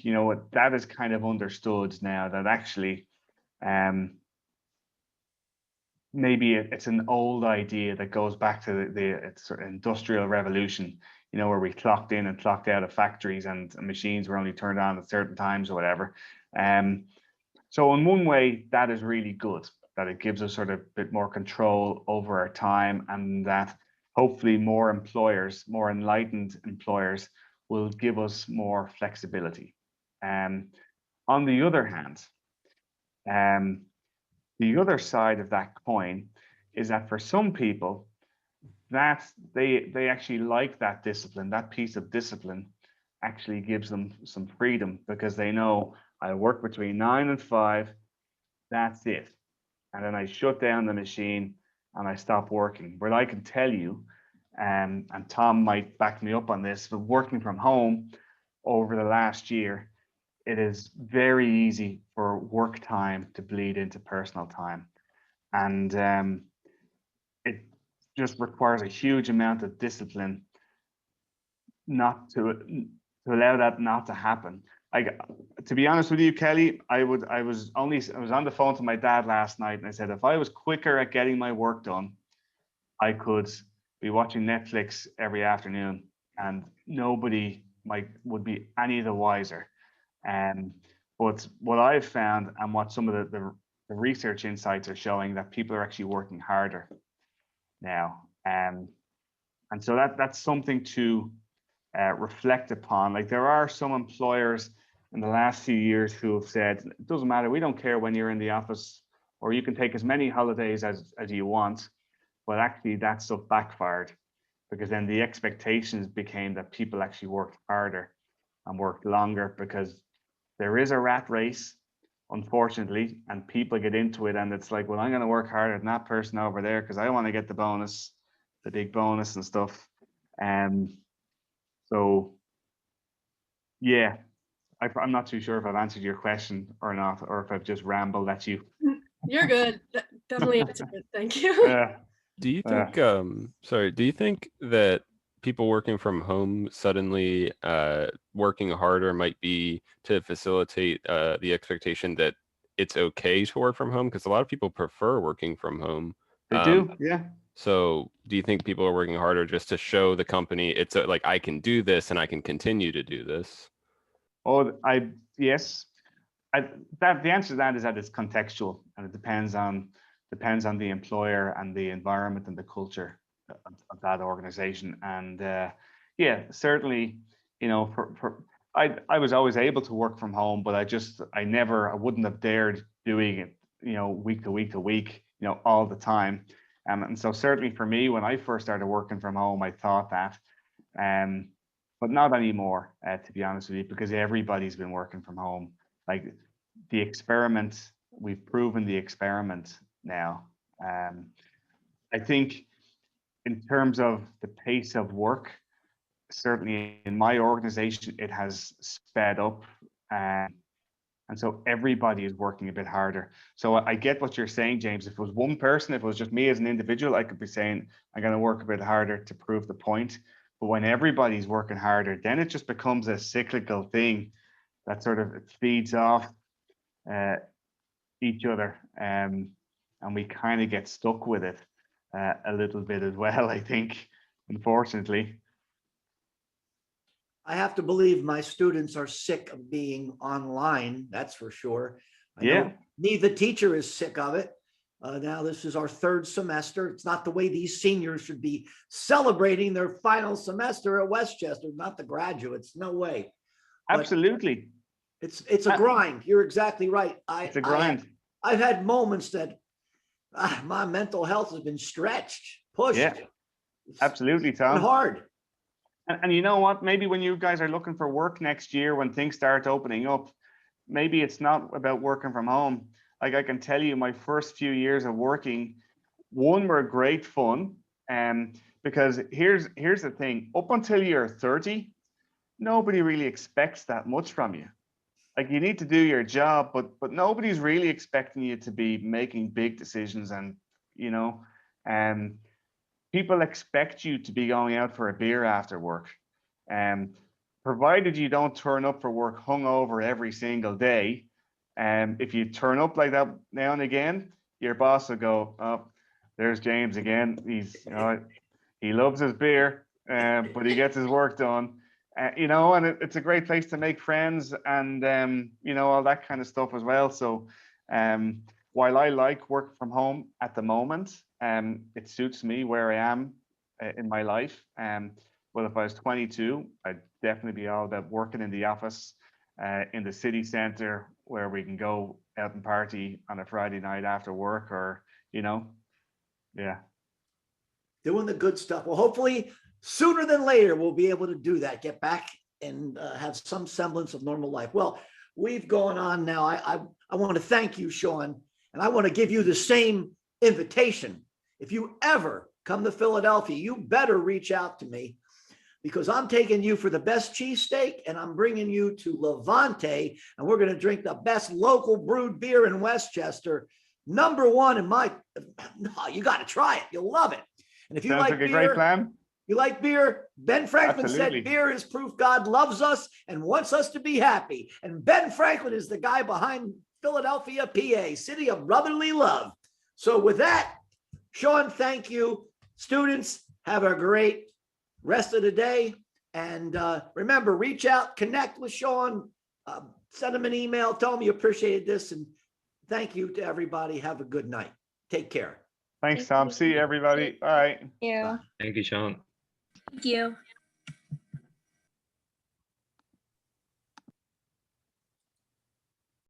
that is kind of understood now, that actually maybe it's an old idea that goes back to the sort of industrial revolution, where we clocked in and clocked out of factories and machines were only turned on at certain times or whatever. So in one way, that is really good, that it gives us sort of a bit more control over our time, and that hopefully more enlightened employers will give us more flexibility. On the other hand, the other side of that coin is that for some people, that they actually like that discipline. That piece of discipline actually gives them some freedom, because they know I work between 9 and 5, that's it. And then I shut down the machine and I stop working. But I can tell you, and Tom might back me up on this, but working from home over the last year, it is very easy for work time to bleed into personal time. And it just requires a huge amount of discipline not to allow that not to happen. Like, to be honest with you, Kelly, I was on the phone to my dad last night, and I said, if I was quicker at getting my work done, I could be watching Netflix every afternoon, and nobody would be any the wiser. But what I've found, and what some of the research insights are showing, that people are actually working harder now. And so that's something to reflect upon. Like, there are some employers in the last few years who have said, it doesn't matter, we don't care when you're in the office, or you can take as many holidays as you want. But actually that stuff backfired, because then the expectations became that people actually worked harder and worked longer, because there is a rat race, unfortunately, and people get into it, and it's like, well, I'm going to work harder than that person over there because I want to get the bonus, the big bonus and stuff. So yeah, I'm not too sure if I've answered your question or not, or if I've just rambled at you. You're good. Definitely answered it. Thank you. Do you think, do you think that people working from home suddenly working harder might be to facilitate the expectation that it's okay to work from home? Because a lot of people prefer working from home. They do, yeah. So do you think people are working harder just to show the company it's like, I can do this and I can continue to do this? Oh, yes. The answer to that is that it's contextual, and it depends on the employer and the environment and the culture of that organization. And yeah, certainly, you know, I was always able to work from home, but I wouldn't have dared doing it, you know, week to week, you know, all the time. And so certainly for me, when I first started working from home, I thought that, but not anymore, to be honest with you, because everybody's been working from home. Like, the experiment, we've proven the experiment now. I think in terms of the pace of work, certainly in my organization, it has sped up. And so everybody is working a bit harder. So I get what you're saying, James. If it was one person, if it was just me as an individual, I could be saying, I'm going to work a bit harder to prove the point. But when everybody's working harder, then it just becomes a cyclical thing that sort of feeds off each other. And we kind of get stuck with it a little bit as well, I think, unfortunately. I have to believe my students are sick of being online. That's for sure. I Yeah. know neither teacher is sick of it. Now this is our third semester. It's not the way these seniors should be celebrating their final semester at Westchester, not the graduates. No way. But Absolutely. it's a grind. You're exactly right. It's a grind. I've had moments that my mental health has been stretched, pushed. Yeah. Absolutely, It's Tom. been hard. And you know what? Maybe when you guys are looking for work next year, when things start opening up, maybe it's not about working from home. Like, I can tell you, my first few years of working, were great fun. Because here's the thing: up until you're 30, nobody really expects that much from you. Like, you need to do your job, but nobody's really expecting you to be making big decisions. And people expect you to be going out for a beer after work, provided you don't turn up for work hungover every single day. If you turn up like that now and again, your boss will go, "Oh, there's James again. He loves his beer, but he gets his work done." And it's a great place to make friends, and all that kind of stuff as well. So while I like work from home at the moment, it suits me where I am in my life. Well, if I was 22, I'd definitely be all about working in the office in the city centre, where we can go out and party on a Friday night after work, or yeah. Doing the good stuff. Well, hopefully sooner than later, we'll be able to do that, get back and have some semblance of normal life. Well, we've gone on now. I want to thank you, Sean, and I want to give you the same invitation. If you ever come to Philadelphia, you better reach out to me. because I'm taking you for the best cheesesteak and I'm bringing you to Levante and we're going to drink the best local brewed beer in Westchester. #1 in my, no, you got to try it. You'll love it. And if you Sounds like like a beer, great plan. you like beer? Ben Franklin Absolutely. said beer is proof God loves us and wants us to be happy. And Ben Franklin is the guy behind Philadelphia, PA, city of brotherly love. So with that, Sean, thank you. Students, have a great rest of the day. And remember, reach out, connect with Sean, send him an email, tell him you appreciated this. And thank you to everybody. Have a good night. Take care. Thanks, Tom. See you, everybody. All right. Yeah. Thank you, Sean. Thank you.